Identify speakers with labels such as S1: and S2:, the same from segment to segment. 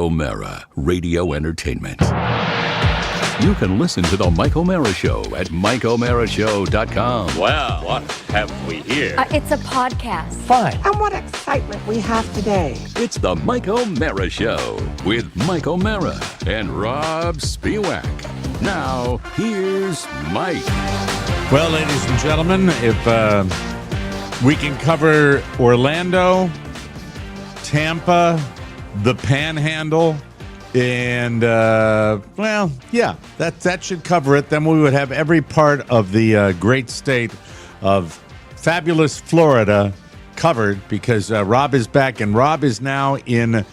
S1: O'Mara Radio Entertainment. You can listen to The Mike O'Mara Show at MikeO'MaraShow.com.
S2: Well, what have we here?
S3: It's a podcast.
S4: Fine.
S5: And what excitement we have today.
S1: It's The Mike O'Mara Show with Mike O'Mara and Robb Spiewak. Now, here's Mike.
S4: Well, ladies and gentlemen, if we can cover Orlando, Tampa, the Panhandle, and, well, yeah, that should cover it. Then we would have every part of the great state of fabulous Florida covered because Robb is back, and Robb is now in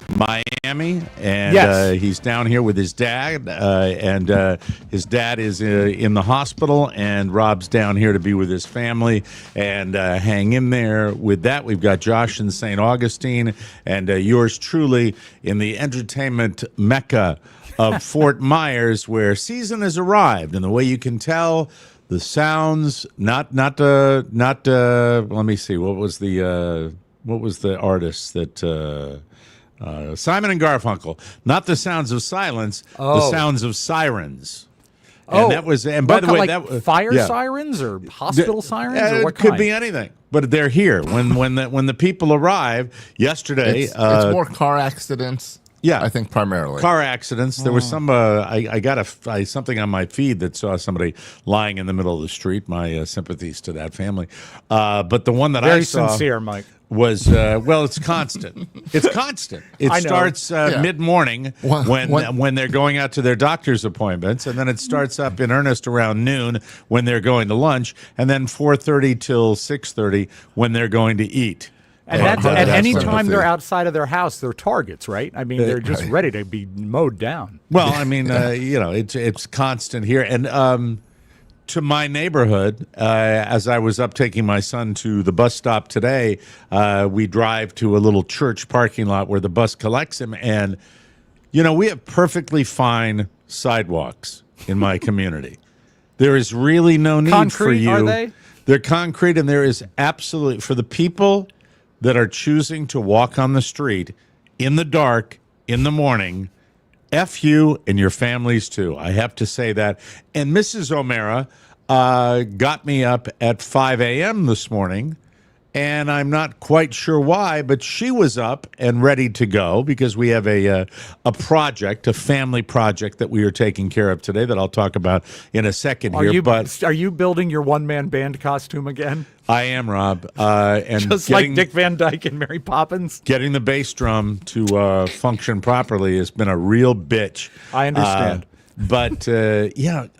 S4: Miami, and
S6: yes.
S4: He's down here with his dad, and his dad is in the hospital, and Robb's down here to be with his family, and hang in there. With that, we've got Josh in St. Augustine, and yours truly in the entertainment mecca of Fort Myers, where season has arrived, and the way you can tell, the sounds, not. Let me see, what was the artist that? Simon and Garfunkel, not the sounds of silence, the sounds of sirens. And that was, and by the way,
S6: that fire sirens or hospital sirens, or what
S4: it could
S6: kind?
S4: be anything. But they're here when the people arrive yesterday.
S7: It's more car accidents.
S4: Yeah,
S7: I think primarily
S4: car accidents. There was some. I got something on my feed that saw somebody lying in the middle of the street. My sympathies to that family. But the one that I saw,
S6: very sincere, Mike,
S4: was well, it's constant. It's constant. It starts mid-morning when they're going out to their doctor's appointments, and then it starts up in earnest around noon when they're going to lunch, and then 4:30 till 6:30 when they're going to eat.
S6: And that's at any time they're outside of their house, they're targets, right? I mean, they're just ready to be mowed down.
S4: Well, I mean, it's constant here, and to my neighborhood, as I was up taking my son to the bus stop today, we drive to a little church parking lot where the bus collects him, and we have perfectly fine sidewalks in my community. There is really no need
S6: concrete,
S4: for you.
S6: Are they?
S4: They're concrete, and there is absolutely for the people that are choosing to walk on the street in the dark in the morning. F you and your families, too. I have to say that. And Mrs. O'Mara got me up at 5 a.m. this morning, and I'm not quite sure why, but she was up and ready to go because we have a project, a family project that we are taking care of today that I'll talk about in a second here.
S6: Are you building your one-man band costume again?
S4: I am, Robb. And
S6: just like Dick Van Dyke and Mary Poppins?
S4: Getting the bass drum to function properly has been a real bitch.
S6: I understand.
S4: But, I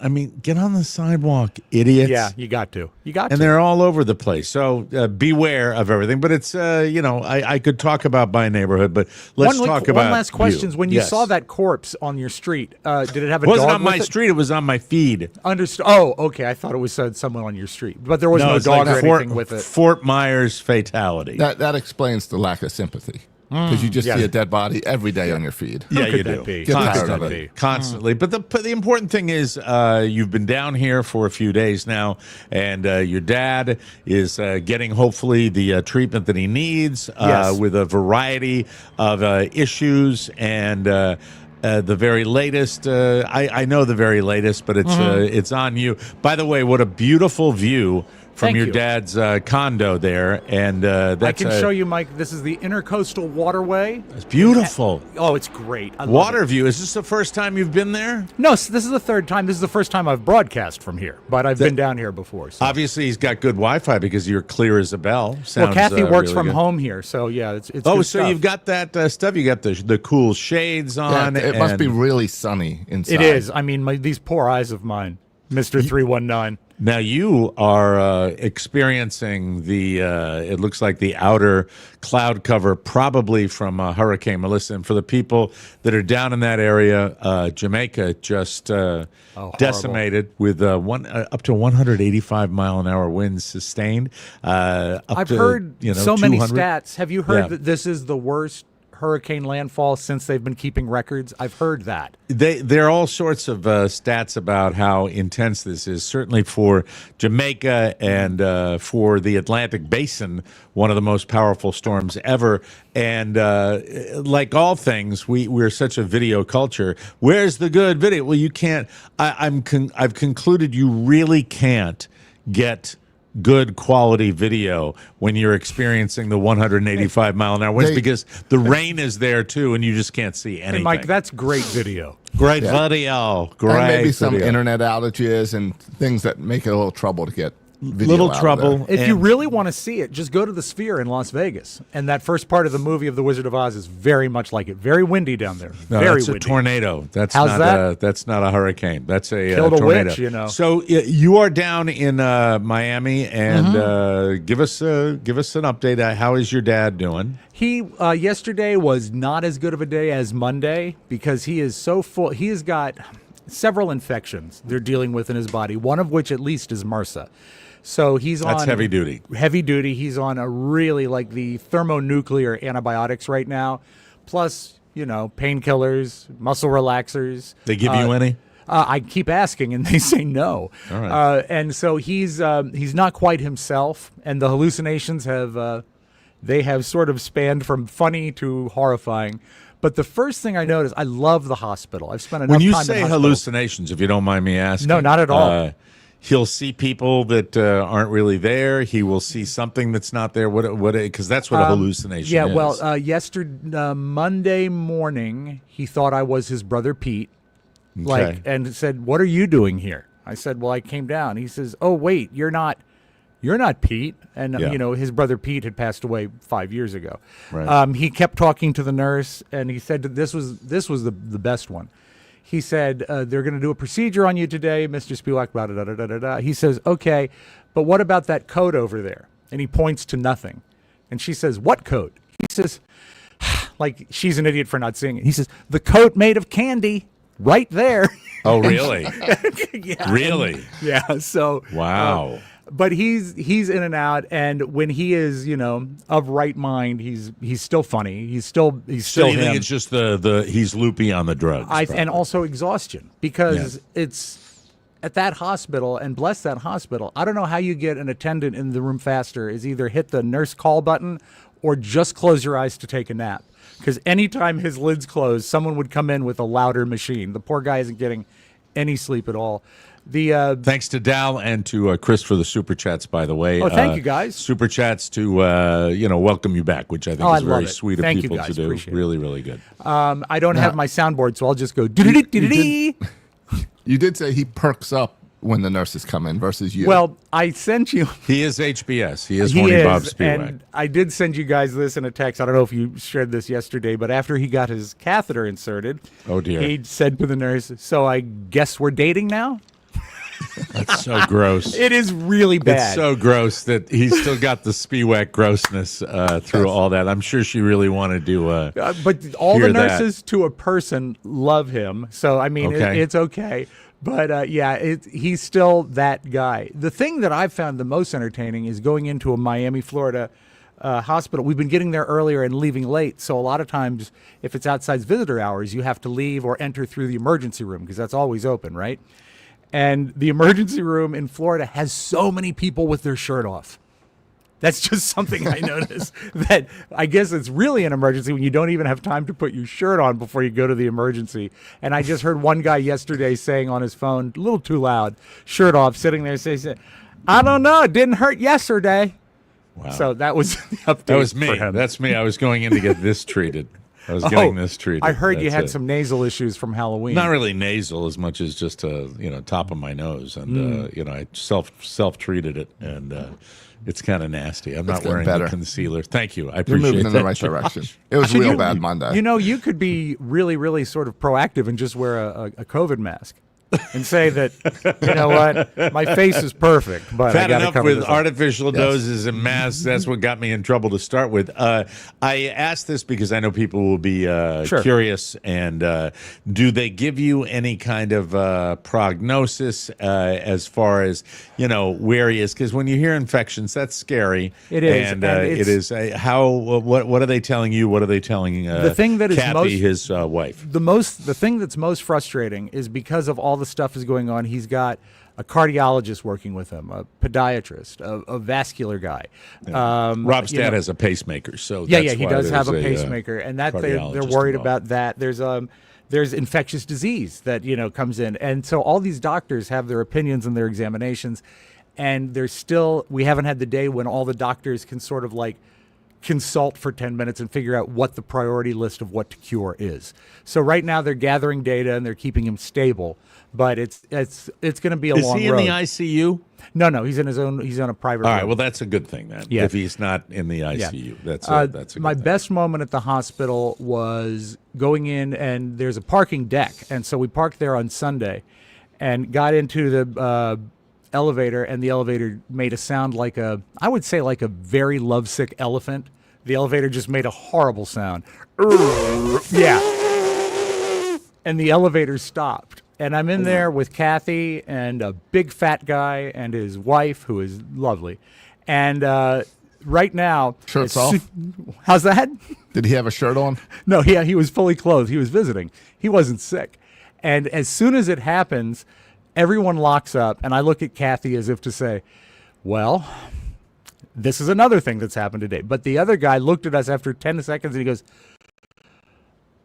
S4: mean, get on the sidewalk, idiots.
S6: Yeah, you got to.
S4: And they're all over the place. So beware of everything. But it's, I could talk about my neighborhood, but let's talk about
S6: one last question.
S4: you.
S6: When you saw that corpse on your street, did it have a dog?
S4: It wasn't on my
S6: with it?
S4: street. It was on my feed.
S6: Understood. Oh, okay. I thought it was someone on your street. But there was no dog or anything with it.
S4: Fort Myers fatality.
S7: that explains the lack of sympathy. Because you just see a dead body every day on your feed.
S4: Yeah,
S6: Who
S4: you
S6: could
S4: do.
S6: that
S4: Constantly.
S6: be?
S4: Constantly. But the important thing is you've been down here for a few days now, and your dad is getting, hopefully, the treatment that he needs with a variety of issues. And the very latest, I know the very latest, but it's on you. By the way, what a beautiful view from your dad's condo there, and that's
S6: I can show you, Mike. This is the Intercoastal Waterway.
S4: It's beautiful.
S6: Oh, it's great. I love
S4: Waterview. Is this the first time you've been there?
S6: No, this is the third time. This is the first time I've broadcast from here, but I've been down here before. So.
S4: Obviously, he's got good Wi-Fi because you're clear as a bell.
S6: Well, Kathy works from home here, so yeah, it's
S4: good
S6: so
S4: stuff. You've got that stuff. You got the cool shades on.
S7: Yeah, it must be really sunny inside.
S6: It is. I mean, these poor eyes of mine, Mr. 319.
S4: Now you are experiencing it looks like the outer cloud cover, probably from Hurricane Melissa. And for the people that are down in that area, Jamaica just decimated with up to 185 mile an hour winds sustained.
S6: I've heard so many stats. Have you heard that this is the worst hurricane landfall since they've been keeping records. I've heard that.
S4: There are all sorts of stats about how intense this is. Certainly for Jamaica and for the Atlantic Basin, one of the most powerful storms ever. And like all things, we're such a video culture. Where's the good video? Well, you can't. I've concluded you really can't get good quality video when you're experiencing the 185 mile an hour winds because the rain is there too, and you just can't see anything.
S6: And Mike, that's great video.
S4: Great video. Great.
S7: And maybe some
S4: video.
S7: internet outages and things that make it a little trouble to get video
S4: Little
S7: out
S4: trouble.
S7: of there.
S6: If you really want to see it, just go to the Sphere in Las Vegas. And that first part of the movie of The Wizard of Oz is very much like it. Very windy down there.
S4: No,
S6: Very
S4: that's
S6: windy.
S4: a tornado. That's
S6: How's
S4: not
S6: that?
S4: that's not a hurricane. That's a
S6: Killed a
S4: tornado.
S6: witch, you know.
S4: So you are down in Miami, and give us an update. How is your dad doing?
S6: He yesterday was not as good of a day as Monday because he is so full. He has got several infections they're dealing with in his body, one of which at least is MRSA. So he's on...
S4: That's heavy duty.
S6: Heavy duty. He's on a really, like, the thermonuclear antibiotics right now, plus, painkillers, muscle relaxers.
S4: They give you any?
S6: I keep asking, and they say no.
S4: All right.
S6: And so he's not quite himself, and the hallucinations have sort of spanned from funny to horrifying. But the first thing I noticed, I love the hospital. I've spent enough
S4: When you
S6: time in
S4: say
S6: hospitals.
S4: hallucinations, if you don't mind me asking.
S6: No, not at all.
S4: He'll see people that aren't really there. He will see something that's not there. What? Because that's what a hallucination is.
S6: Yeah, well, yesterday, Monday morning, he thought I was his brother Pete, and said, "What are you doing here?" I said, "Well, I came down." He says, "Oh, wait, you're not Pete." And his brother Pete had passed away 5 years ago.
S4: Right.
S6: He kept talking to the nurse, and he said that this was the best one. He said, they're going to do a procedure on you today, Mr. Spiewak, blah, blah, blah, blah, blah, blah. He says, okay, but what about that coat over there? And he points to nothing. And she says, what coat? He says, like she's an idiot for not seeing it. He says, the coat made of candy right there.
S4: Oh, really?
S6: Yeah.
S4: Really?
S6: Yeah, so.
S4: Wow.
S6: But he's in and out, and when he is, of right mind, he's still funny. He's still
S4: So you
S6: him.
S4: think it's just the he's loopy on the drugs,
S6: And also exhaustion, because it's at that hospital, and bless that hospital. I don't know how you get an attendant in the room faster, is either hit the nurse call button or just close your eyes to take a nap. Because anytime his lids close, someone would come in with a louder machine. The poor guy isn't getting any sleep at all.
S4: Thanks to Dal and to Chris for the super chats, by the way.
S6: Oh, thank you, guys.
S4: Super chats to welcome you back, which I think is very sweet of
S6: Thank
S4: people
S6: you guys.
S4: to do.
S6: Appreciate
S4: Really, really good.
S6: I don't have my soundboard, so I'll just go.
S7: You did say he perks up when the nurses come in versus you.
S6: Well, I sent you.
S4: He is HBS. He is Horny Bob Spiewak.
S6: And I did send you guys this in a text. I don't know if you shared this yesterday, but after he got his catheter inserted,
S4: Oh, dear.
S6: he said to the nurse, "So I guess we're dating now."
S4: That's so gross.
S6: It is really bad.
S4: It's so gross that he's still got the Spiewak grossness through all that. I'm sure she really wanted to.
S6: But all
S4: hear
S6: the
S4: that.
S6: nurses to a person love him. So, I mean,
S4: Okay.
S6: it's okay. But, he's still that guy. The thing that I've found the most entertaining is going into a Miami, Florida hospital. We've been getting there earlier and leaving late. So a lot of times, if it's outside visitor hours, you have to leave or enter through the emergency room because that's always open, right? And the emergency room in Florida has so many people with their shirt off. That's just something I noticed, that I guess it's really an emergency when you don't even have time to put your shirt on before you go to the emergency. And I just heard one guy yesterday saying on his phone, a little too loud, shirt off, sitting there saying, I don't know, it didn't hurt yesterday.
S4: Wow.
S6: So that was the update.
S4: That was me.
S6: for him.
S4: That's me. I was going in to get this treated. I was getting this treated.
S6: I heard you
S4: That's
S6: had
S4: it.
S6: some nasal issues from Halloween.
S4: Not really nasal as much as just top of my nose, and I self treated it, and it's kind of nasty. I'm not
S7: getting
S4: wearing
S7: better.
S4: the concealer. Thank you. I
S7: You're
S4: appreciate
S7: moving in
S4: that.
S7: the right direction. It was real bad Monday.
S6: You could be really, really sort of proactive and just wear a COVID mask. and say that, you know what, my face is perfect, but I
S4: Fat
S6: got to
S4: enough
S6: cover
S4: with
S6: this up.
S4: artificial doses and masks. That's what got me in trouble to start with. I asked this because I know people will be
S6: Sure.
S4: curious. And do they give you any kind of prognosis as far as where he is? Because when you hear infections, that's scary.
S6: It is,
S4: and,
S6: and
S4: it
S6: it's-
S4: is. What are they telling you? What are they telling
S6: The thing that is
S4: Kathy,
S6: most-
S4: his wife?
S6: The thing that's most frustrating is because of all the stuff is going on. He's got a cardiologist working with him, a podiatrist, a vascular guy.
S4: Rob's
S6: you
S4: dad
S6: know-
S4: has a pacemaker, so
S6: Yeah,
S4: that's
S6: he
S4: why
S6: does have a
S4: there's
S6: pacemaker, and that they're
S4: cardiologist
S6: worried
S4: involved.
S6: about that. There's infectious disease that comes in, and so all these doctors have their opinions and their examinations, and we haven't had the day when all the doctors can sort of like consult for 10 minutes and figure out what the priority list of what to cure is. So right now they're gathering data and they're keeping him stable, but it's going to be a
S4: Is
S6: long
S4: he in
S6: road.
S4: the ICU?
S6: No, he's in his own. He's on a private.
S4: All right,
S6: room.
S4: well, that's a good thing then.
S6: Yeah.
S4: If he's not in the
S6: Yeah.
S4: ICU, that's a good
S6: my
S4: thing.
S6: best moment at the hospital was going in, and there's a parking deck, and so we parked there on Sunday, and got into the elevator, and the elevator made a sound like I would say like a very lovesick elephant. The elevator just made a horrible sound. Yeah. And the elevator stopped. And I'm in there with Kathy and a big fat guy and his wife, who is lovely. And right now,
S7: Shirts
S6: as
S7: off?
S6: How's that?
S7: Did he have a shirt on?
S6: No, he was fully clothed. He was visiting. He wasn't sick. And as soon as it happens, everyone locks up, and I look at Kathy as if to say, well, this is another thing that's happened today. But the other guy looked at us after 10 seconds, and he goes,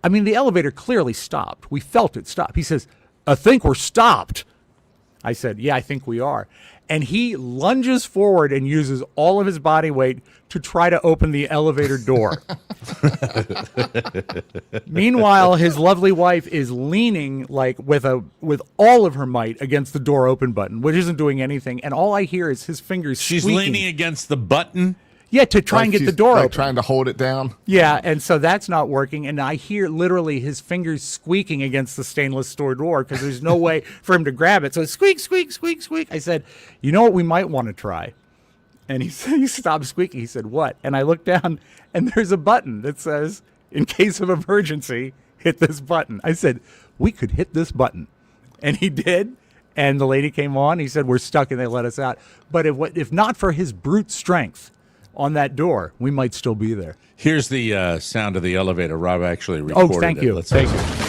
S6: I mean, the elevator clearly stopped. We felt it stop. He says, I think we're stopped. I said, yeah, I think we are. And he lunges forward and uses all of his body weight to try to open the elevator door. Meanwhile, his lovely wife is leaning like with all of her might against the door open button, which isn't doing anything. And all I hear is his fingers
S4: She's
S6: squeaking.
S4: leaning against the button.
S6: Yeah, to try and get the
S7: she's,
S6: door
S7: like,
S6: open.
S7: trying to hold it down.
S6: Yeah, and so that's not working. And I hear literally his fingers squeaking against the stainless steel door because there's no way for him to grab it. So it's squeak, squeak, squeak, squeak. I said, you know what we might want to try? And he stopped squeaking. He said, what? And I looked down, and there's a button that says, in case of emergency, hit this button. I said, we could hit this button. And he did. And the lady came on. He said, we're stuck, and they let us out. But if not for his brute strength on that door, we might still be there.
S4: Here's the sound of the elevator. Rob actually recorded
S6: Thank
S4: it.
S6: you.
S4: Let's
S6: Thank
S4: listen.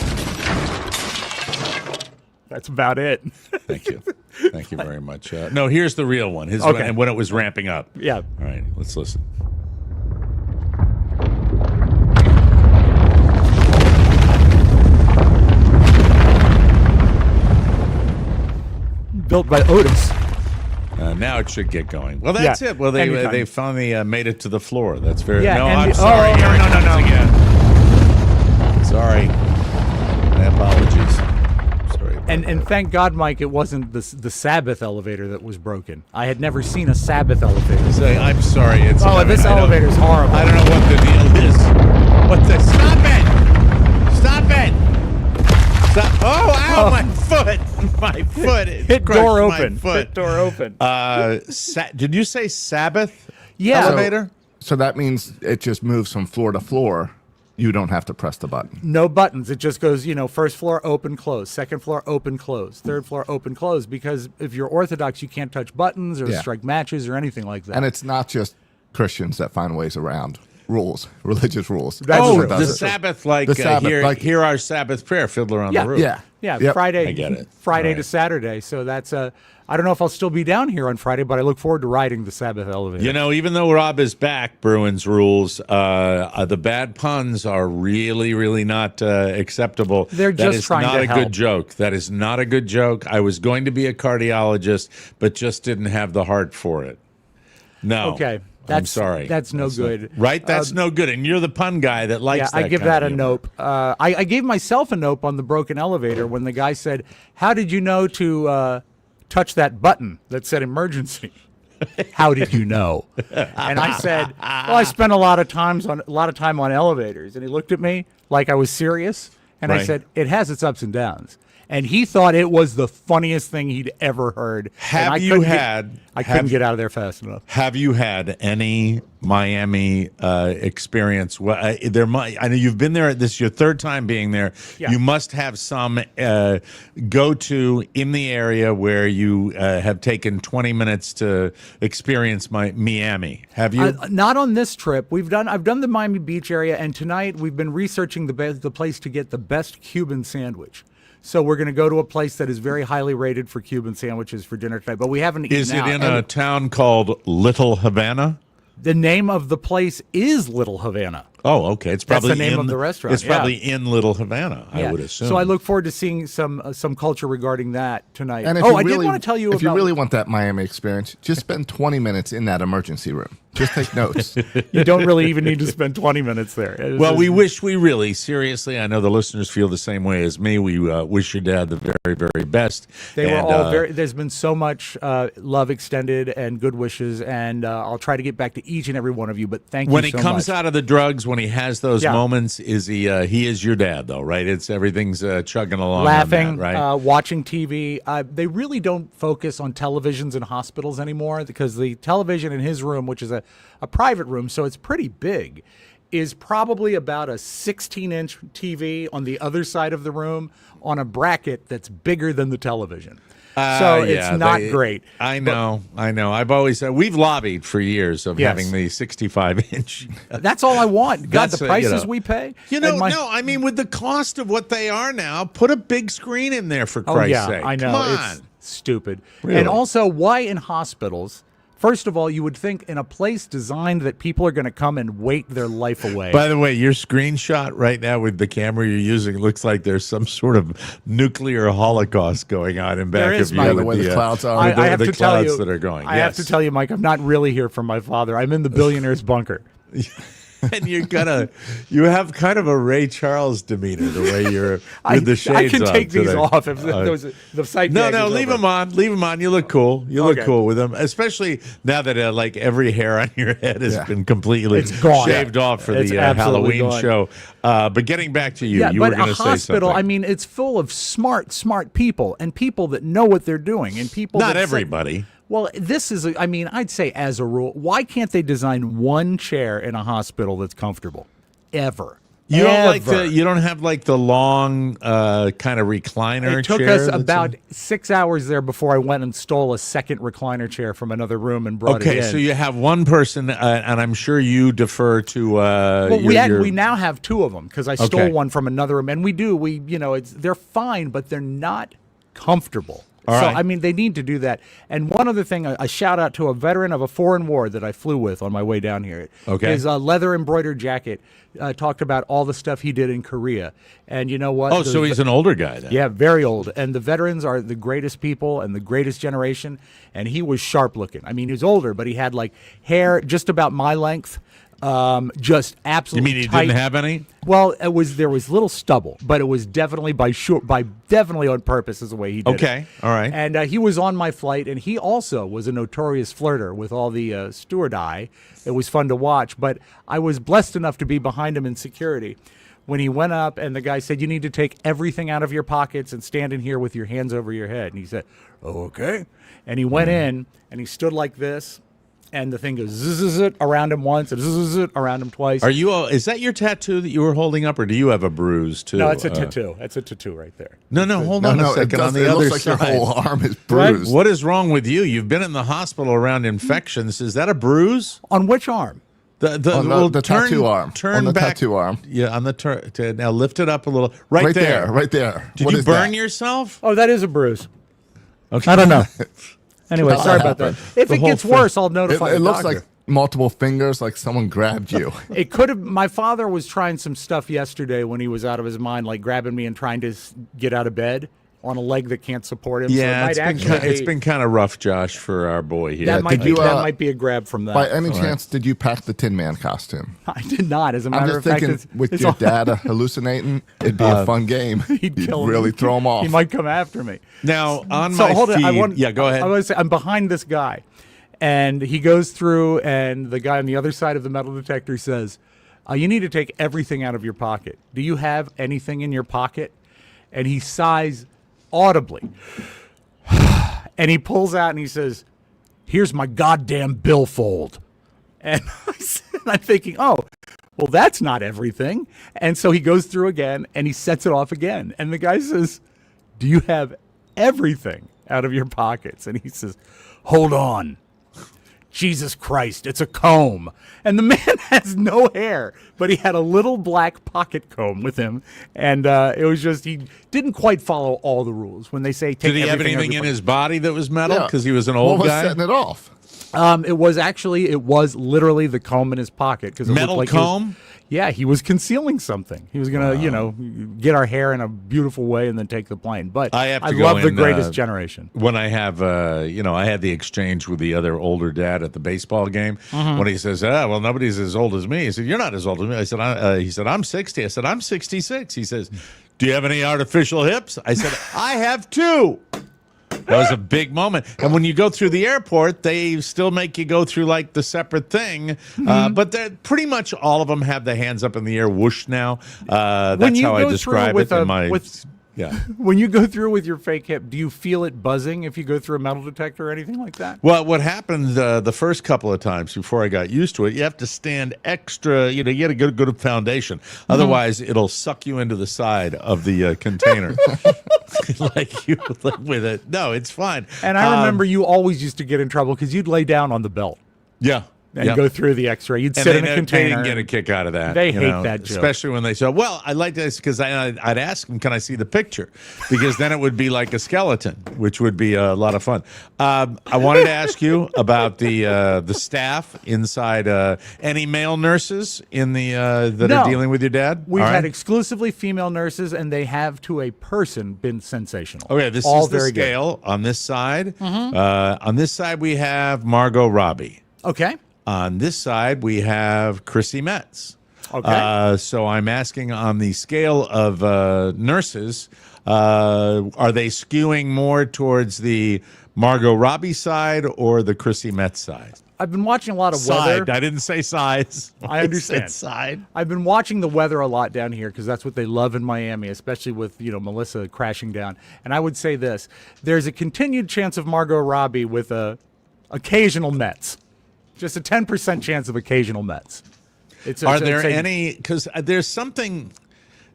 S6: That's about it.
S4: Thank you. Thank you very much. No, here's the real one.
S6: Okay.
S4: When it was ramping up.
S6: Yeah.
S4: All right, let's listen.
S6: Built by Otis.
S4: Now it should get going. Well, that's
S6: Yeah,
S4: it. Well,
S6: anytime.
S4: they finally made it to the floor. That's very.
S6: Yeah,
S4: no,
S6: and
S4: I'm
S6: the-
S4: sorry.
S6: oh,
S4: Here
S6: no,
S4: it
S6: no, no,
S4: comes
S6: no.
S4: again. Sorry. My apologies. Sorry. about
S6: And
S4: that.
S6: thank God, Mike, it wasn't the Sabbath elevator that was broken. I had never seen a Sabbath elevator.
S4: Say, I'm sorry. It's
S6: This
S4: I don't-
S6: elevator's horrible.
S4: I don't know what the deal is. What the? Stop it! Stop it! Stop! Oh, ow! My foot! My foot! It
S6: Hit
S4: crushed
S6: door
S4: my
S6: open.
S4: foot.
S6: Hit door open.
S4: Did you say Sabbath
S6: Yeah.
S4: elevator?
S7: So that means it just moves from floor to floor. You don't have to press the button.
S6: No buttons. It just goes, first floor, open, close. Second floor, open, close. Third floor, open, close. Because if you're Orthodox, you can't touch buttons or
S7: Yeah.
S6: strike matches or anything like that.
S7: And it's not just Christians that find ways around rules, religious rules.
S6: That's
S4: Oh,
S6: true.
S4: the
S7: Does it.
S4: Sabbath, like,
S7: The Sabbath,
S4: hear our Sabbath prayer, Fiddler on
S6: Yeah.
S4: the Roof.
S7: Yeah.
S6: Yeah,
S7: Yep.
S6: Friday.
S4: I get it.
S6: Friday
S4: All
S6: to
S4: right.
S6: Saturday. So that's I don't know if I'll still be down here on Friday, but I look forward to riding the Sabbath elevator.
S4: Even though Rob is back, Bruins rules, the bad puns are really, really not acceptable.
S6: They're
S4: That
S6: just
S4: is
S6: trying
S4: not
S6: to
S4: a
S6: help.
S4: good joke. That is not a good joke. I was going to be a cardiologist, but just didn't have the heart for it. No.
S6: Okay.
S4: I'm sorry.
S6: That's no good.
S4: Right? That's no good. And you're the pun guy that likes
S6: Yeah,
S4: that
S6: I give
S4: kind
S6: that
S4: of
S6: a
S4: humor.
S6: nope. I gave myself a nope on the broken elevator when the guy said, "How did you know to touch that button that said emergency?" How did you know? And I said, "Well, I spent a lot of time on elevators." And he looked at me like I was serious, and I
S4: Right.
S6: said, "It has its ups and downs." And he thought it was the funniest thing he'd ever heard. And I couldn't get out of there fast enough.
S4: Have you had any Miami experience? Well, I know you've been there. This is your third time being there.
S6: Yeah.
S4: You must have some go-to in the area where you have taken 20 minutes to experience Miami. Have you?
S6: Not on this trip. I've done the Miami Beach area, and tonight we've been researching the place to get the best Cuban sandwich. So we're going to go to a place that is very highly rated for Cuban sandwiches for dinner tonight, but we haven't eaten out.
S4: Is it in a town called Little Havana?
S6: The name of the place is Little Havana.
S4: Oh, okay. It's probably
S6: That's the name of the restaurant.
S4: It's probably in Little Havana, I would assume.
S6: So I look forward to seeing some culture regarding that tonight.
S7: And
S6: I did want to tell you
S7: if you really want that Miami experience, just spend 20 minutes in that emergency room. Just take notes.
S6: You don't really even need to spend 20 minutes there.
S4: Well, we wish we really, seriously, I know the listeners feel the same way as me. We wish your dad the very, very best.
S6: They were all there's been so much love extended and good wishes, and I'll try to get back to each and every one of you, but thank you so much.
S4: When he comes out of the drugs, when he has those moments, is he is your dad, though, right? Everything's chugging along.
S6: Laughing,
S4: on that, right?
S6: Watching TV. They really don't focus on televisions in hospitals anymore because the television in his room, which is a private room, so it's pretty big, is probably about a 16-inch TV on the other side of the room on a bracket that's bigger than the television. So it's not great.
S4: I know. I've always we've lobbied for years of having the 65-inch.
S6: That's all I want. God, the prices we pay.
S4: No, I mean, with the cost of what they are now, put a big screen in there for Christ's sake.
S6: I know.
S4: Come on.
S6: It's stupid.
S4: Really?
S6: And also, why in hospitals? First of all, you would think in a place designed that people are going to come and wait their life away.
S4: By the way, your screenshot right now with the camera you're using looks like there's some sort of nuclear holocaust going on in back of you.
S7: By the way, the clouds are.
S6: I have
S4: the
S6: to
S4: clouds
S6: tell you,
S4: that are going.
S6: I have to tell you, Mike, I'm not really here for my father. I'm in the billionaire's bunker.
S4: And you have kind of a Ray Charles demeanor the way you're with the shades on.
S6: I can take these
S4: today.
S6: off if the site.
S4: No, leave them on. Leave them on. You look cool. You look cool with them, especially now that like every hair on your head has been completely shaved off for the Halloween show. But getting back to you, you were going to say something.
S6: Hospital, I mean, it's full of smart people and people that know what they're doing and people.
S4: Not everybody.
S6: Well, this is, I'd say as a rule, why can't they design one chair in a hospital that's comfortable? Ever.
S4: You don't have like the long kind of recliner chair?
S6: It took us about 6 hours there before I went and stole a second recliner chair from another room and brought it in.
S4: Okay, so you have one person, and I'm sure you defer to.
S6: We now have two of them because I stole one from another room, and they're fine, but they're not comfortable.
S4: Right.
S6: I mean, they need to do that. And one other thing, a shout out to a veteran of a foreign war that I flew with on my way down here.
S4: Okay.
S6: His leather embroidered jacket talked about all the stuff he did in Korea. And you know what?
S4: Oh, so he's an older guy then.
S6: Yeah, very old. And the veterans are the greatest people and the greatest generation. And he was sharp looking. I mean, he was older, but he had like hair just about my length. Just absolutely.
S4: You mean he
S6: tight.
S4: didn't have any?
S6: Well, there was little stubble, but it was definitely definitely on purpose is the way he did it.
S4: Okay, all right.
S6: And he was on my flight, and he also was a notorious flirter with all the stewardess. It was fun to watch, but I was blessed enough to be behind him in security. When he went up and the guy said, "You need to take everything out of your pockets and stand in here with your hands over your head." And he said, "Oh, okay." And he went in and he stood like this. And the thing goes zzz around him once and zzz around him twice.
S4: Is that your tattoo that you were holding up, or do you have a bruise too?
S6: No, it's a tattoo. It's a tattoo right there.
S4: No, hold on a second. On the other
S7: looks
S4: side,
S7: like your whole arm is bruised.
S4: What is wrong with you? You've been in the hospital around infections. Is that a bruise?
S6: On which arm?
S7: The tattoo arm.
S4: Turn
S7: on the
S4: back.
S7: Tattoo arm.
S4: Yeah, on the turn. Now lift it up a little. Right there.
S7: Right there.
S4: Did you burn yourself?
S6: Oh, that is a bruise.
S4: Okay.
S6: I don't know. Anyway, sorry about that. If it gets worse, I'll notify
S7: It
S6: the
S7: looks
S6: doctor.
S7: like multiple fingers, like someone grabbed you.
S6: It could have. My father was trying some stuff yesterday when he was out of his mind, like grabbing me and trying to get out of bed on a leg that can't support him.
S4: Yeah,
S6: so
S4: it's been kind of rough, Josh, for our boy here.
S6: That might be a grab from that.
S7: By any chance, did you pack the Tin Man costume?
S6: I did not. As a matter
S7: I'm
S6: of
S7: just
S6: fact,
S7: thinking, with your dad hallucinating, it'd be a fun game.
S6: He'd kill him.
S7: Really throw him off.
S6: He might come after me.
S4: Now on my feed, go ahead.
S6: I want to say I'm behind this guy, and he goes through, and the guy on the other side of the metal detector says, "You need to take everything out of your pocket. Do you have anything in your pocket?" And he sighs audibly. And he pulls out and he says, "Here's my goddamn billfold." And I'm thinking, oh, well, that's not everything. And so he goes through again and he sets it off again. And the guy says, "Do you have everything out of your pockets?" And he says, "Hold on. Jesus Christ, it's a comb." And the man has no hair, but he had a little black pocket comb with him. And it was just, he didn't quite follow all the rules. When they say take
S4: Did he have anything in his body that was metal? Because he was an old
S7: What was
S4: guy.
S7: setting it off?
S6: It was literally the comb in his pocket. Cause it
S4: Metal
S6: looked like
S4: comb?
S6: he was concealing something. He was going to, get our hair in a beautiful way and then take the plane. But
S4: I have to
S6: I
S4: go
S6: love the
S4: in,
S6: Greatest Generation.
S4: When I have, I had the exchange with the other older dad at the baseball game.
S6: Mm-hmm.
S4: When he says, well, nobody's as old as me. He said, "You're not as old as me." I said, he said, "I'm 60. I said, "I'm 66. He says, "Do you have any artificial hips?" I said, "I have 2. That was a big moment. And when you go through the airport, they still make you go through like the separate thing. But they're pretty much all of them have the hands up in the air whoosh now. That's how I describe it in my... Yeah.
S6: When you go through with your fake hip, do you feel it buzzing if you go through a metal detector or anything like that?
S4: Well, what happened the first couple of times before I got used to it, you have to stand extra, you get a good foundation. Otherwise, it'll suck you into the side of the container. like with it. No, it's fine.
S6: And I remember you always used to get in trouble because you'd lay down on the belt
S4: Yeah.
S6: and go through the X-ray. You'd sit in a
S4: They
S6: container.
S4: didn't get a kick out of that.
S6: They hate that joke.
S4: Especially when they say, well, I like this because I'd ask them, can I see the picture? Because then it would be like a skeleton, which would be a lot of fun. I wanted to ask you about the staff inside. Any male nurses in the that are dealing with your dad?
S6: We've
S4: All right.
S6: had exclusively female nurses, and they have, to a person, been sensational.
S4: Okay, this
S6: All
S4: is the
S6: very good.
S4: scale on this side. On this side, we have Margot Robbie.
S6: Okay.
S4: On this side, we have Chrissy Metz.
S6: Okay.
S4: So I'm asking on the scale of nurses, are they skewing more towards the Margot Robbie side or the Chrissy Metz side?
S6: I've been watching a lot of weather.
S4: Side. I didn't say size.
S6: I understand.
S4: said side.
S6: I've been watching the weather a lot down here because that's what they love in Miami, especially with, Melissa crashing down. And I would say this. There's a continued chance of Margot Robbie with a occasional Mets. Just a 10% chance of occasional Mets.
S4: Are there any? Because there's something.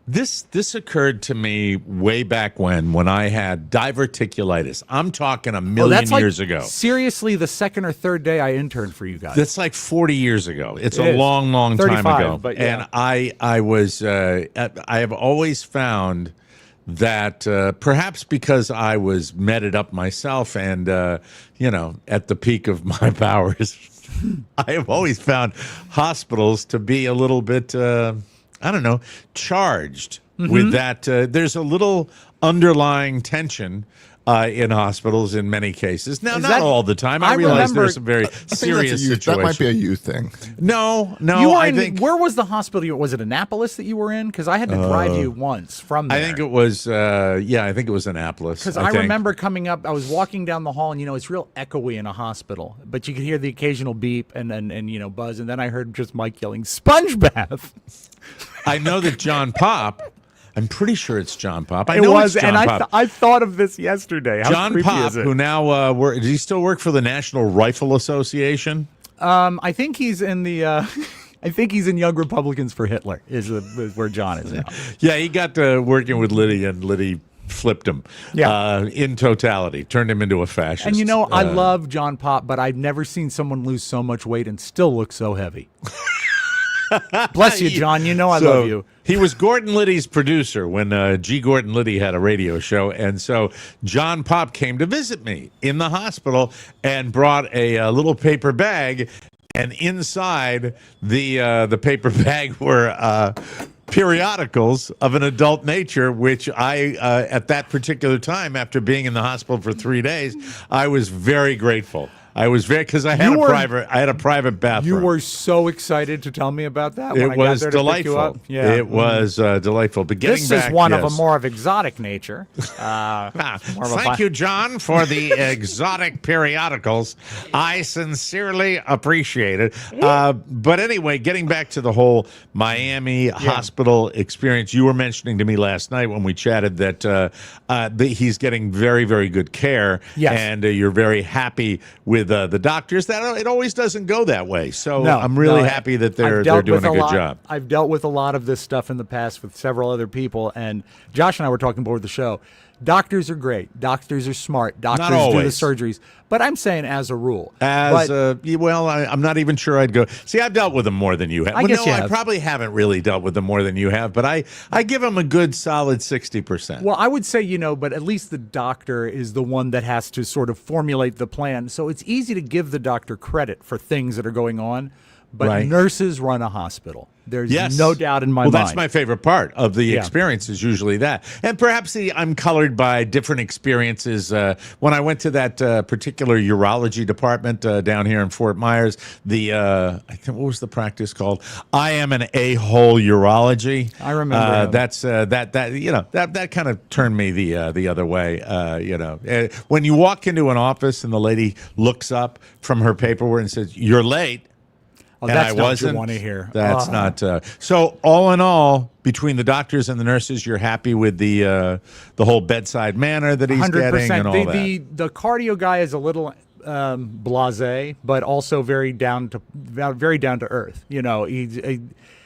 S4: This occurred to me way back when I had diverticulitis. I'm talking a million years ago.
S6: Seriously, the second or third day I interned for you guys.
S4: That's like 40 years ago. It's
S6: It
S4: a
S6: is.
S4: long
S6: 35,
S4: time ago.
S6: but yeah.
S4: And I have always found that perhaps because I was meted up myself and at the peak of my powers, I have always found hospitals to be a little bit charged with that. There's a little underlying tension in hospitals in many cases. Now, not all the time. I realize
S6: remember-
S4: there's some very serious situations.
S7: That might be a youth thing.
S4: No,
S6: I
S4: think
S6: where was the hospital? Was it Annapolis that you were in? Because I had to drive you once from there.
S4: I think it was I think it was Annapolis.
S6: Because I remember coming up, I was walking down the hall, and it's real echoey in a hospital, but you could hear the occasional beep and buzz, and then I heard just Mike yelling "Sponge bath."
S4: I know that John Pop. I'm pretty sure it's John Pop. I
S6: It
S4: know
S6: was,
S4: it's John
S6: and
S4: Pop.
S6: I thought of this yesterday. How
S4: John
S6: creepy
S4: Pop,
S6: is it?
S4: who now does he still work for the National Rifle Association?
S6: I think he's in the. I think he's in Young Republicans for Hitler. Is where John is now.
S4: Yeah, he got to working with Liddy, and Liddy flipped him. In totality, turned him into a fascist.
S6: And I love John Pop, but I've never seen someone lose so much weight and still look so heavy. Bless you, John. I love you.
S4: He was Gordon Liddy's producer when G. Gordon Liddy had a radio show. And so John Pop came to visit me in the hospital and brought a little paper bag. And inside the paper bag were periodicals of an adult nature, which I, at that particular time, after being in the hospital for 3 days, I was very grateful I was very because I had a private bathroom.
S6: You were so excited to tell me about that. When
S4: It
S6: I
S4: was
S6: got there to pick you up.
S4: delightful.
S6: Yeah,
S4: It was delightful. But getting
S6: This
S4: back,
S6: is one of
S4: yes.
S6: a more of exotic nature.
S4: Thank you, John, for the exotic periodicals. I sincerely appreciate it. But anyway, getting back to the whole Miami hospital experience, you were mentioning to me last night when we chatted that he's getting very, very good care.
S6: Yes.
S4: And you're very happy with the doctors. That it always doesn't go that way. So
S6: No,
S4: I'm really
S6: no,
S4: happy that
S6: I've
S4: they're
S6: dealt
S4: doing
S6: with
S4: a good
S6: lot-
S4: job.
S6: I've dealt with a lot of this stuff in the past with several other people, and Josh and I were talking before the show. Doctors are great. Doctors are smart. Doctors do the
S4: always.
S6: surgeries. But I'm saying as a rule.
S4: I'm not even sure I'd go. See, I've dealt with them more than you have.
S6: I guess you
S4: I
S6: have.
S4: probably haven't really dealt with them more than you have, but I give them a good solid 60%.
S6: Well, I would say, but at least the doctor is the one that has to sort of formulate the plan. So it's easy to give the doctor credit for things that are going on, but
S4: Right.
S6: nurses run a hospital. There's
S4: Yes.
S6: no doubt in my mind.
S4: Well, that's my favorite part of the
S6: Yeah.
S4: experience is usually that. And perhaps I'm colored by different experiences. When I went to that particular urology department down here in Fort Myers, I think, what was the practice called? I am an a-hole urology.
S6: I remember him.
S4: That's that kind of turned me the other way. When you walk into an office and the lady looks up from her paperwork and says, "You're late."
S6: Oh,
S4: And
S6: that's
S4: I
S6: not what
S4: wasn't.
S6: you want to hear.
S4: That's not. So all in all, between the doctors and the nurses, you're happy with the whole bedside manner that he's getting and all that.
S6: The cardio guy is a little blasé, but also very down to earth.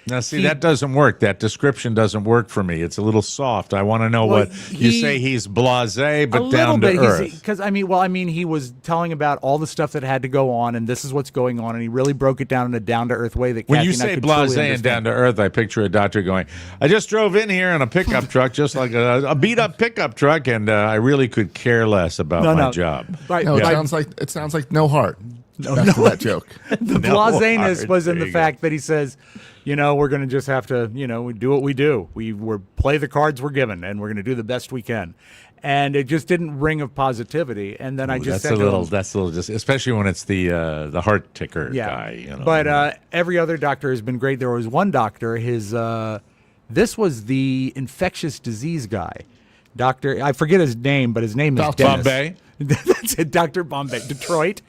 S4: Now, see, that doesn't work. That description doesn't work for me. It's a little soft. I want to know what you say. He's blasé, but down to earth.
S6: Because he was telling about all the stuff that had to go on, and this is what's going on, and he really broke it down in a down to earth way that
S4: When
S6: Kathy
S4: you
S6: and I
S4: say
S6: could truly
S4: blasé and
S6: understand.
S4: down to earth, I picture a doctor going, "I just drove in here in a pickup truck, just like a beat up pickup truck, and I really could care less about my job."
S6: Right,
S7: No,
S6: right.
S7: it sounds like no heart. Back to that joke.
S6: The
S4: No
S6: blaseness
S4: heart.
S6: was in
S4: There
S6: the
S4: you
S6: fact that he says, we're going to just have to, we do what we do. We're play the cards we're given, and we're going to do the best we can. And it just didn't ring of positivity. And then I just said to him,
S4: that's a little, just especially when it's the heart ticker
S6: yeah.
S4: guy.
S6: But every other doctor has been great. There was one doctor. This was the infectious disease guy, Doctor. I forget his name, but his name is
S7: Dr.
S6: Dennis.
S4: Bombay?
S6: That's it, Dr. Bombay, Detroit.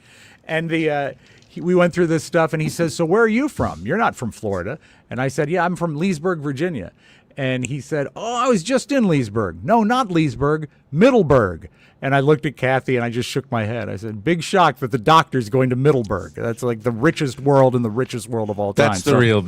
S6: And we went through this stuff, and he says, "So where are you from? You're not from Florida." And I said, "Yeah, I'm from Leesburg, Virginia." And he said, "Oh, I was just in Leesburg." "No, not Leesburg, Middleburg." And I looked at Kathy and I just shook my head. I said, "Big shock that the doctor's going to Middleburg. That's like the richest world in the richest world of all time."
S4: That's the real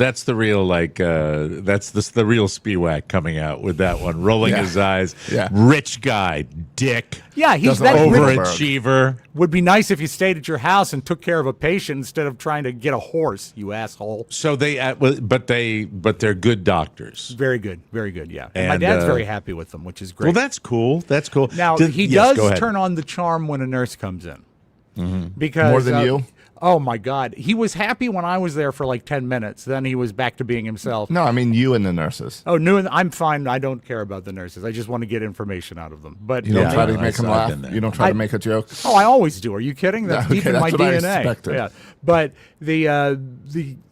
S4: Spiewak coming out with that one, rolling
S7: Yeah.
S4: his eyes.
S7: Yeah.
S4: Rich guy, dick.
S6: Yeah, he's
S7: Doesn't
S6: that
S7: like
S6: rich.
S7: Middleburg.
S4: Overachiever.
S6: Would be nice if you stayed at your house and took care of a patient instead of trying to get a horse, you asshole.
S4: So but they're good doctors.
S6: Very good, yeah. And my
S4: And,
S6: dad's very happy with them, which is great.
S4: Well, that's cool. That's cool.
S6: Now he
S4: yes, go
S6: does
S4: ahead.
S6: turn on the charm when a nurse comes in, because
S7: More than you?
S6: Oh my God, he was happy when I was there for like 10 minutes. Then he was back to being himself.
S7: No, I mean you and the nurses.
S6: Oh, I'm fine. I don't care about the nurses. I just want to get information out of them. But
S7: You don't
S4: Yeah,
S7: try to
S4: no,
S7: make them
S4: I've
S7: laugh.
S4: been there.
S7: You don't try to make a joke.
S6: Oh, I always do. Are you kidding? That's
S7: Yeah,
S6: deep
S7: okay,
S6: in my
S7: that's what I
S6: DNA.
S7: expected.
S6: Yeah, but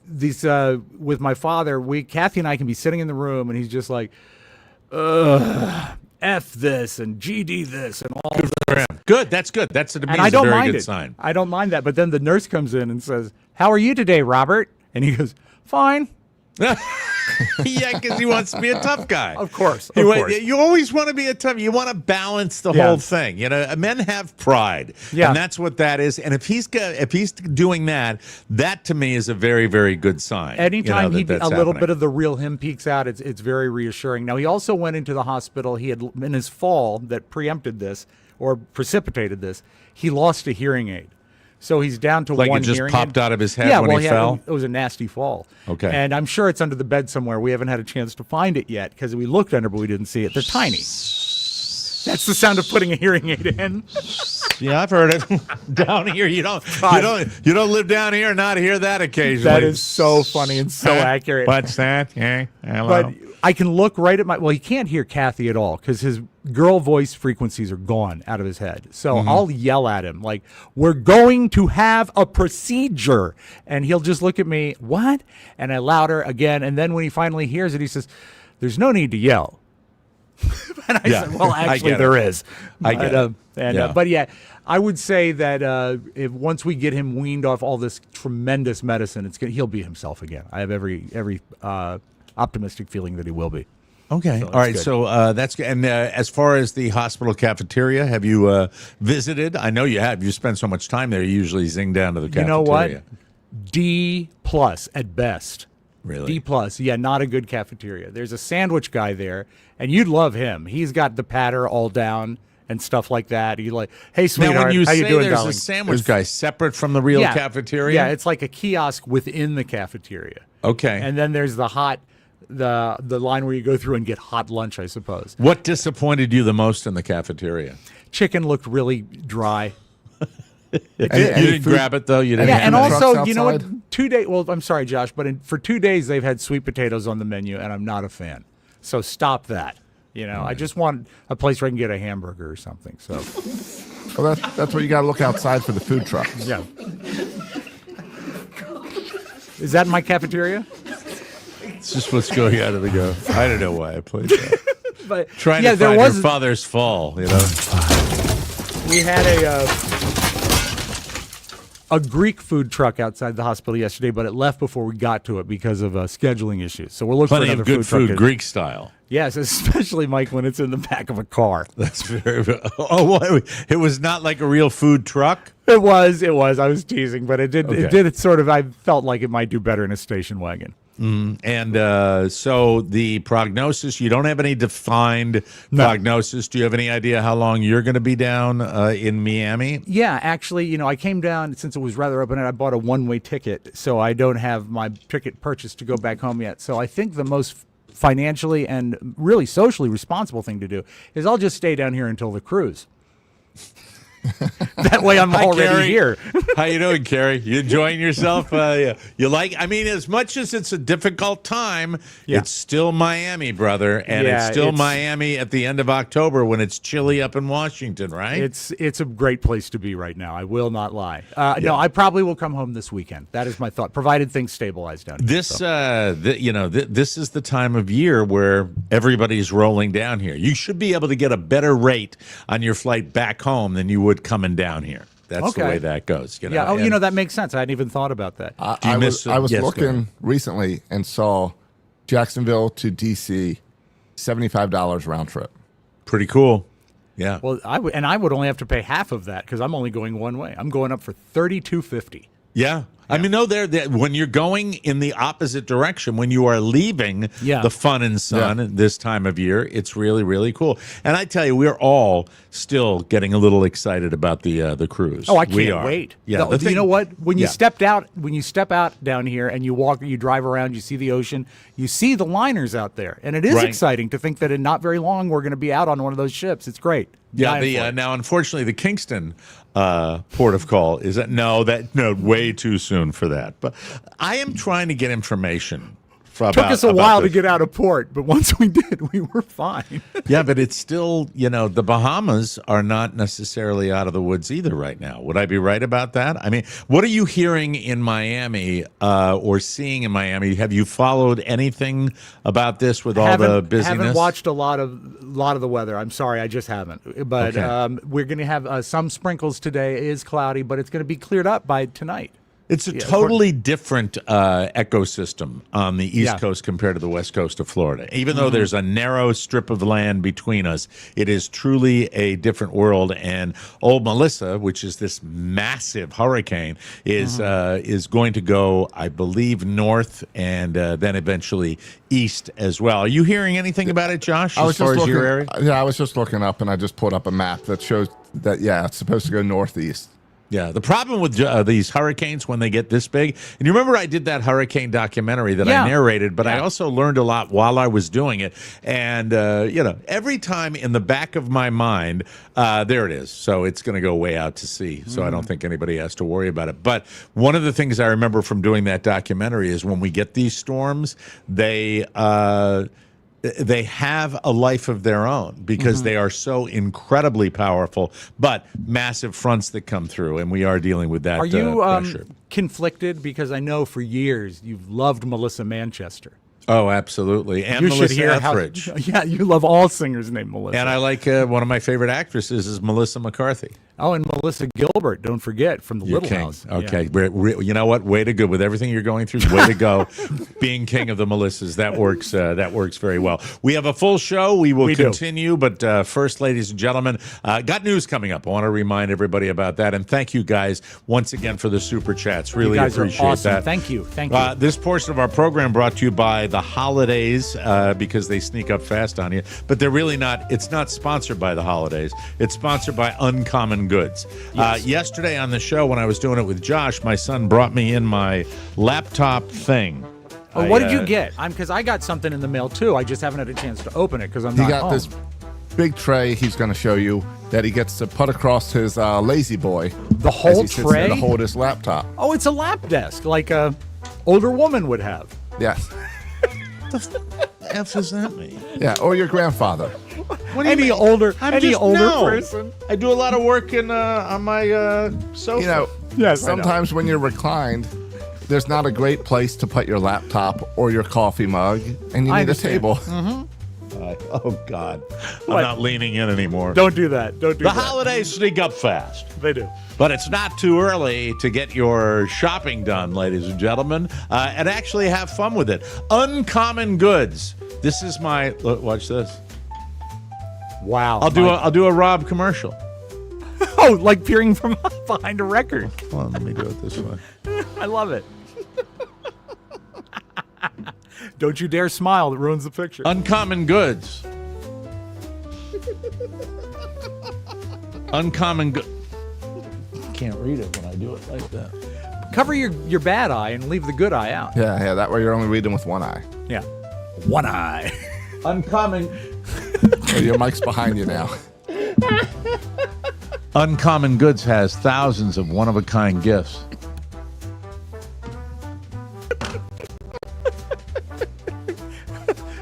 S6: these with my father, Kathy and I can be sitting in the room, and he's just like, F this and GD this and all this.
S4: Good. That's good. That's to me
S6: And I
S4: is a
S6: don't
S4: very
S6: mind
S4: good
S6: it.
S4: sign.
S6: I don't mind that. But then the nurse comes in and says, "How are you today, Robert?" And he goes, "Fine."
S4: Yeah, because he wants to be a tough guy.
S6: Of course.
S4: You always want to be a tough. You want to balance the
S6: Yeah.
S4: whole thing. Men have pride,
S6: Yeah.
S4: and that's what that is. And if he's doing that, that to me is a very, very good sign.
S6: Anytime
S4: that that's
S6: a little
S4: happening.
S6: bit of the real him peeks out, it's very reassuring. Now, he also went into the hospital. He had, in his fall that preempted this or precipitated this, he lost a hearing aid. So he's down to
S4: Like
S6: one
S4: it just
S6: hearing
S4: popped
S6: aid.
S4: out of his head
S6: Yeah,
S4: when
S6: well,
S4: he fell?
S6: It was a nasty fall.
S4: Okay.
S6: And I'm sure it's under the bed somewhere. We haven't had a chance to find it yet because we looked under, but we didn't see it. They're tiny. That's the sound of putting a hearing aid in.
S4: Yeah, I've heard it. Down here, you don't live down here and not hear that occasionally.
S6: That is so funny and so accurate.
S4: What's that? Yeah, hello.
S6: But I can look right at well, he can't hear Kathy at all because his girl voice frequencies are gone out of his head. So I'll yell at him like, we're going to have a procedure. And he'll just look at me, what? And I louder again. And then when he finally hears it, he says, there's no need to yell. And I said, well, actually there is.
S4: I get it.
S6: But yeah, I would say that if once we get him weaned off all this tremendous medicine, he'll be himself again. I have every optimistic feeling that he will be.
S4: Okay.
S6: So
S4: All right.
S6: good.
S4: So that's good. And as far as the hospital cafeteria, have you visited? I know you have. You spend so much time there. You usually zing down to the cafeteria.
S6: You know what? D+ at best.
S4: Really?
S6: D+. Yeah, not a good cafeteria. There's a sandwich guy there, and you'd love him. He's got the patter all down and stuff like that. He's like, hey, sweetheart,
S4: Now, when you
S6: how
S4: say
S6: you doing,
S4: there's
S6: darling?
S4: a sandwich guy separate from the real cafeteria?
S6: Yeah, it's like a kiosk within the cafeteria.
S4: Okay.
S6: And then there's the line where you go through and get hot lunch, I suppose.
S4: What disappointed you the most in the cafeteria?
S6: Chicken looked really dry.
S4: You didn't grab it, though? You didn't
S6: Yeah,
S4: have
S6: and
S4: it?
S6: also, you know what?
S7: outside?
S6: 2 days. Well, I'm sorry, Josh, but for 2 days they've had sweet potatoes on the menu, and I'm not a fan. So stop that. You know, I just want a place where I can get a hamburger or something. So,
S7: Well, that's where you got to look outside for the food trucks.
S6: yeah. Is that in my cafeteria?
S4: It's just what's going out of the go. I don't know why I played that.
S6: But
S4: Trying
S6: yeah,
S4: to
S6: there
S4: find
S6: was
S4: your father's fall, you know?
S6: we had a Greek food truck outside the hospital yesterday, but it left before we got to it because of scheduling issues. So we're looking
S4: Plenty
S6: for
S4: of
S6: another
S4: good
S6: food
S4: food,
S6: truck.
S4: Greek style.
S6: Yes, especially, Mike, when it's in the back of a car.
S4: That's very. It was not like a real food truck.
S6: It was. I was teasing, but it did.
S4: Okay.
S6: It did sort of. I felt like it might do better in a station wagon.
S4: And so the prognosis, you don't have any defined prognosis. Do you have any idea how long you're going to be down in Miami?
S6: Yeah, actually, you know, I came down since it was rather open, and I bought a one-way ticket, so I don't have my ticket purchased to go back home yet. So I think the most financially and really socially responsible thing to do is I'll just stay down here until the cruise. That way I'm already
S4: Carrie.
S6: here.
S4: How you doing, Carrie? You enjoying yourself? You like? I mean, as much as it's a difficult time, it's still Miami, brother, and it's still Miami at the end of October when it's chilly up in Washington, right?
S6: It's a great place to be right now. I will not lie. No, I probably will come home this weekend. That is my thought, provided things stabilize down here.
S4: This is the time of year where everybody's rolling down here. You should be able to get a better rate on your flight back home than you would coming down here. That's the way that goes. You know?
S6: Yeah. Oh,
S4: And
S6: that makes sense. I hadn't even thought about that.
S7: I was
S4: Yes, go
S7: looking
S4: ahead.
S7: recently and saw Jacksonville to D.C., $75 round trip.
S4: pretty cool. Yeah.
S6: Well, I would only have to pay half of that because I'm only going one way. I'm going up for $32.50.
S4: Yeah. I mean, no, when you're going in the opposite direction, when you are leaving the fun and sun this time of year, it's really, really cool. And I tell you, we're all still getting a little excited about the cruise.
S6: Oh, I can't wait.
S4: Yeah,
S6: You know what? When you step out down here and you drive around, you see the ocean, you see the liners out there, and it is exciting to think that in not very long we're going to be out on one of those ships. It's great.
S4: Yeah. Now, unfortunately, the Kingston port of call is way too soon for that. But I am trying to get information. Took
S6: us a while to get out of port, but once we did, we were fine.
S4: Yeah, but it's still, the Bahamas are not necessarily out of the woods either right now. Would I be right about that? I mean, what are you hearing in Miami or seeing in Miami? Have you followed anything about this with all the busyness?
S6: Haven't watched a lot of the weather. I'm sorry, I just haven't. But we're going to have some sprinkles today. It is cloudy, but it's going to be cleared up by tonight.
S4: It's a totally different ecosystem on the East Coast compared to the West Coast of Florida. Even though there's a narrow strip of land between us, it is truly a different world. And old Melissa, which is this massive hurricane, is going to go, I believe, north and then eventually east as well. Are you hearing anything about it, Josh, as far as your area?
S7: Yeah, I was just looking up, and I just pulled up a map that shows that, it's supposed to go northeast.
S4: Yeah, the problem with these hurricanes when they get this big, and you remember I did that hurricane documentary that I narrated, but I also learned a lot while I was doing it. And, every time in the back of my mind, there it is. So it's going to go way out to sea. So I don't think anybody has to worry about it. But one of the things I remember from doing that documentary is when we get these storms, they have a life of their own because they are so incredibly powerful, but massive fronts that come through, and we are dealing with that.
S6: Are you
S4: pressure.
S6: conflicted? Because I know for years you've loved Melissa Manchester.
S4: Oh, absolutely. And
S6: You
S4: Melissa
S6: should hear
S4: Etheridge.
S6: Yeah, you love all singers named Melissa.
S4: And I like one of my favorite actresses is Melissa McCarthy.
S6: Oh, and Melissa Gilbert, don't forget, from the
S4: You're
S6: Little
S4: king.
S6: House.
S4: Okay. You know what? Way to go. With everything you're going through, way to go. Being king of the Melissas, that works very well. We have a full show. We will continue. But first, ladies and gentlemen, got news coming up. I want to remind everybody about that. And thank you guys once again for the super chats. Really
S6: you guys
S4: appreciate
S6: are awesome.
S4: that.
S6: Thank you. Thank you.
S4: This portion of our program brought to you by the holidays because they sneak up fast on you. But they're really not. It's not sponsored by the holidays. It's sponsored by Uncommon Goods. Yesterday on the show, when I was doing it with Josh, my son brought me in my laptop thing.
S6: What did you get? Because I got something in the mail too. I just haven't had a chance to open it because I'm not
S7: He got
S6: home.
S7: this big tray he's going to show you that he gets to put across his lazy boy.
S6: The whole
S7: as he sits there
S6: tray?
S7: to hold his laptop.
S6: Oh, it's a lap desk like a older woman would have.
S7: Yes.
S4: F does that mean?
S7: Yeah, or your grandfather.
S4: What do you
S6: Any
S4: mean?
S6: older
S4: No.
S6: person.
S4: I do a lot of work on my sofa.
S7: You know,
S6: Yes, I know.
S7: sometimes when you're reclined, there's not a great place to put your laptop or your coffee mug, and you
S6: I
S7: need a
S6: understand.
S7: table.
S4: Oh God,
S6: What?
S4: I'm not leaning in anymore.
S6: Don't do that. Don't do
S4: The
S6: that.
S4: holidays sneak up fast.
S6: They do.
S4: But it's not too early to get your shopping done, ladies and gentlemen, and actually have fun with it. Uncommon Goods. This is my look, watch this.
S6: Wow.
S4: I'll do a Robb commercial.
S6: Oh, like peering from behind a record.
S4: Hold on, let me do it this way.
S6: I love it. Don't you dare smile. That ruins the picture.
S4: Uncommon Goods. Uncommon Goods. Can't read it when I do it like that.
S6: Cover your bad eye and leave the good eye out.
S7: Yeah, that way you're only reading with one eye.
S6: Yeah. One eye.
S4: Uncommon.
S7: So your mic's behind you now.
S4: Uncommon Goods has thousands of one-of-a-kind gifts.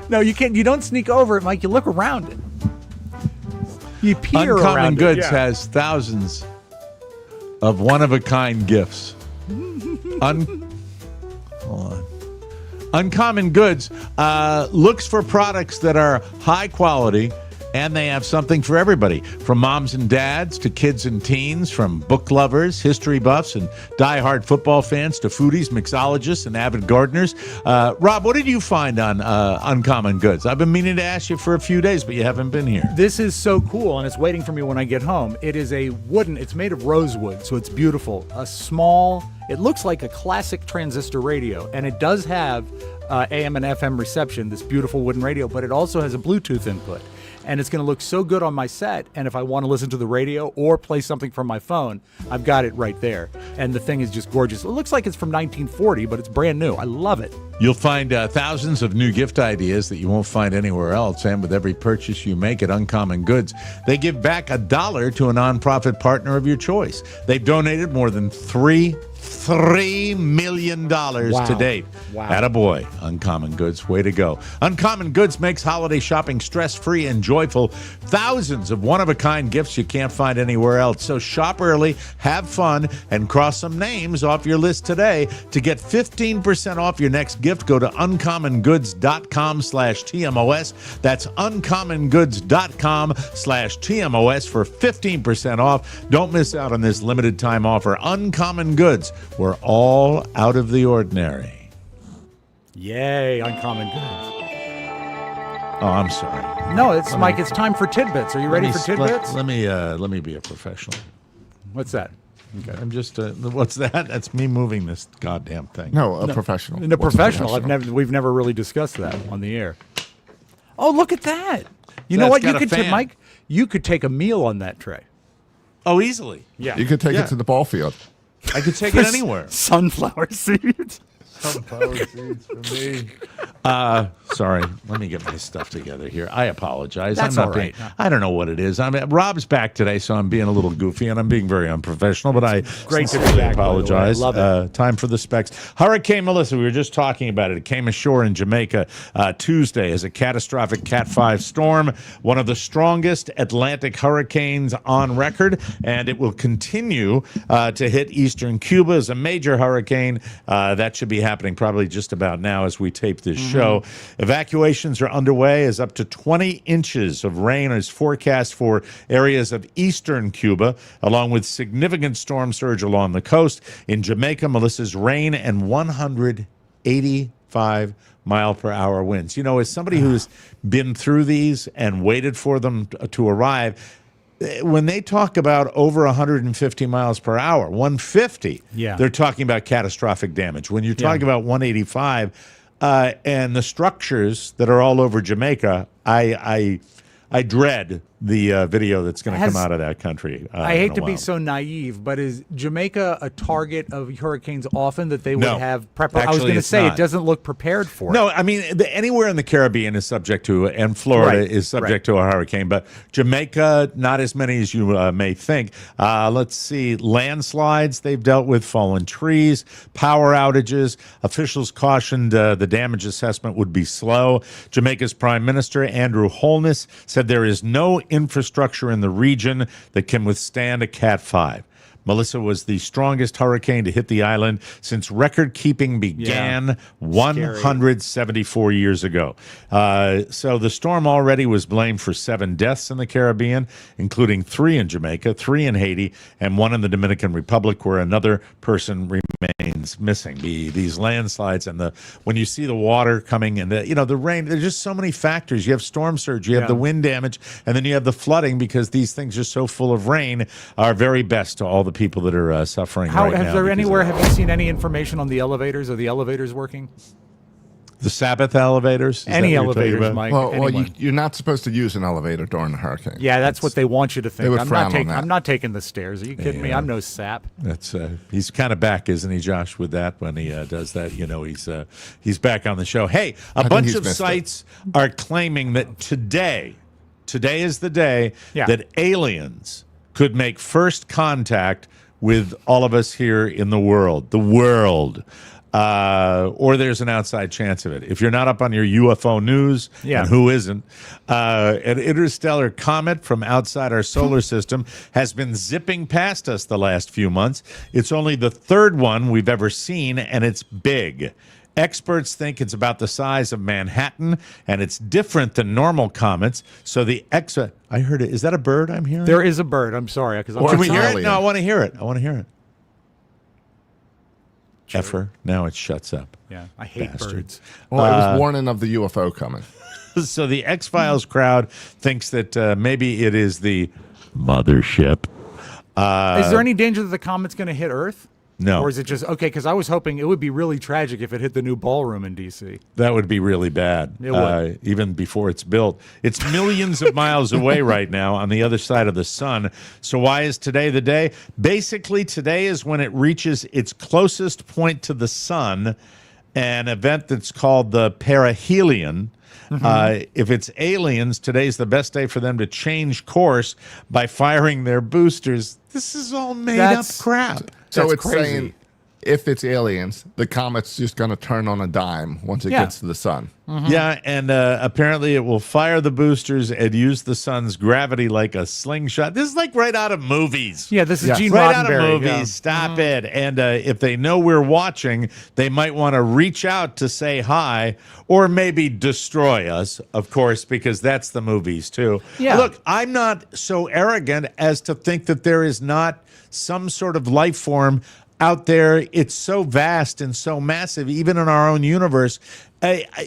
S6: No, you can't. You don't sneak over it, Mike. You look around it. You peer
S4: Uncommon
S6: around
S4: Goods
S6: it. Yeah.
S4: has thousands of one-of-a-kind gifts. Hold on. Uncommon Goods looks for products that are high quality, and they have something for everybody, from moms and dads to kids and teens, from book lovers, history buffs, and diehard football fans to foodies, mixologists, and avid gardeners. Rob, what did you find on Uncommon Goods? I've been meaning to ask you for a few days, but you haven't been here.
S6: This is so cool, and it's waiting for me when I get home. It is a wooden, it's made of rosewood, so it's beautiful. A small, it looks like a classic transistor radio, and it does have AM and FM reception, this beautiful wooden radio, but it also has a Bluetooth input. And it's going to look so good on my set, and if I want to listen to the radio or play something from my phone, I've got it right there. And the thing is just gorgeous. It looks like it's from 1940, but it's brand new. I love it.
S4: You'll find thousands of new gift ideas that you won't find anywhere else. And with every purchase you make at Uncommon Goods, they give back $1 to a nonprofit partner of your choice. They've donated more than $3 million to date.
S6: Wow.
S4: Attaboy, Uncommon Goods. Way to go. Uncommon Goods makes holiday shopping stress-free and joyful. Thousands of one-of-a-kind gifts you can't find anywhere else. So shop early, have fun, and cross some names off your list today. To get 15% off your next gift, go to uncommongoods.com/TMOS. That's uncommongoods.com/TMOS for 15% off. Don't miss out on this limited time offer. Uncommon Goods. We're all out of the ordinary.
S6: Yay, Uncommon Goods.
S4: Oh, I'm sorry.
S6: No, it's Mike, it's time for tidbits. Are you ready for tidbits?
S4: Let me be a professional.
S6: What's that?
S4: Okay. I'm just. What's that? That's me moving this goddamn thing.
S7: No, a professional.
S6: In a
S7: What's
S6: professional, we've never really discussed that on the air. Oh, look at that! You know
S4: That's
S6: what?
S4: got
S6: You
S4: a
S6: could,
S4: fan.
S6: Mike. You could take a meal on that tray.
S4: Oh, easily.
S6: Yeah.
S7: You could take
S4: Yeah.
S7: it to the ball field.
S4: I could take it anywhere.
S6: Sunflower seeds.
S4: Sunflower seeds for me. Sorry, let me get my stuff together here. I apologize.
S6: That's
S4: I'm not
S6: all right.
S4: I don't know what it is. Rob's back today, so I'm being a little goofy and I'm being very unprofessional, but I
S6: Great to be
S4: sincerely
S6: back, by the way.
S4: apologize.
S6: Love it.
S4: Time for the specs. Hurricane Melissa, we were just talking about it. It came ashore in Jamaica Tuesday as a catastrophic Cat 5 storm, one of the strongest Atlantic hurricanes on record, and it will continue to hit eastern Cuba as a major hurricane. That should be happening probably just about now as we tape this show. Evacuations are underway as up to 20 inches of rain is forecast for areas of eastern Cuba, along with significant storm surge along the coast. In Jamaica, Melissa's rain and 185 mile per hour winds. You know, as somebody who's been through these and waited for them to arrive, when they talk about over 150 miles per hour, 150, they're talking about catastrophic damage. When you're talking about 185 and the structures that are all over Jamaica, I dread the video that's going to come out of that country.
S6: I hate to be so naive, but is Jamaica a target of hurricanes often that they would have prep? I was going to say it doesn't look prepared for it.
S4: No, I mean, anywhere in the Caribbean is subject to, and Florida is subject to a hurricane, but Jamaica, not as many as you may think. Let's see, landslides they've dealt with, fallen trees, power outages. Officials cautioned the damage assessment would be slow. Jamaica's Prime Minister, Andrew Holness, said there is no infrastructure in the region that can withstand a Cat 5. Melissa was the strongest hurricane to hit the island since record-keeping began 174 years ago. So the storm already was blamed for 7 deaths in the Caribbean, including 3 in Jamaica, 3 in Haiti, and 1 in the Dominican Republic, where another person remains missing. These landslides and when you see the water coming and the rain, there's just so many factors. You have storm surge, you have the wind damage, and then you have the flooding because these things are so full of rain. Our very best to all the people that are suffering right now.
S6: Have you seen any information on the elevators? Are the elevators working?
S4: The Sabbath elevators?
S6: Any elevators, Mike?
S7: Well, you're not supposed to use an elevator during a hurricane.
S6: Yeah, that's what they want you to think.
S7: I'm
S6: not taking the stairs. Are you kidding me? I'm no sap.
S4: That's he's kind of back, isn't he, Josh? With that, when he does that, he's back on the show. Hey, a bunch of sites are claiming that today is the day that aliens could make first contact with all of us here in the world. Or there's an outside chance of it. If you're not up on your UFO news, and who isn't, an interstellar comet from outside our solar system has been zipping past us the last few months. It's only the 3rd one we've ever seen, and it's big. Experts think it's about the size of Manhattan, and it's different than normal comets. So I heard it. Is that a bird I'm hearing?
S6: There is a bird. I'm sorry.
S4: Can we hear it? No, I want to hear it. Effer. Now it shuts up.
S6: Yeah, I hate birds.
S7: Well, it was warning of the UFO coming.
S4: So the X-Files crowd thinks that maybe it is the mothership.
S6: Is there any danger that the comet's going to hit Earth?
S4: No.
S6: Or is it just, okay, because I was hoping it would be really tragic if it hit the new ballroom in D.C.
S4: That would be really bad.
S6: It would.
S4: Even before it's built. It's millions of miles away right now on the other side of the sun. So why is today the day? Basically, today is when it reaches its closest point to the sun, an event that's called the perihelion. If it's aliens, today's the best day for them to change course by firing their boosters. This is all made up crap.
S7: So
S6: That's
S7: it's
S6: crazy.
S7: saying if it's aliens, the comet's just going to turn on a dime once it gets to the sun.
S4: Yeah, and apparently it will fire the boosters and use the sun's gravity like a slingshot. This is like right out of movies.
S6: Yeah, this is Gene
S4: right out of
S6: Roddenberry.
S4: movies.
S6: Yeah.
S4: Stop it. And if they know we're watching, they might want to reach out to say hi or maybe destroy us, of course, because that's the movies too.
S6: Yeah.
S4: Look, I'm not so arrogant as to think that there is not some sort of life form out there. It's so vast and so massive, even in our own universe.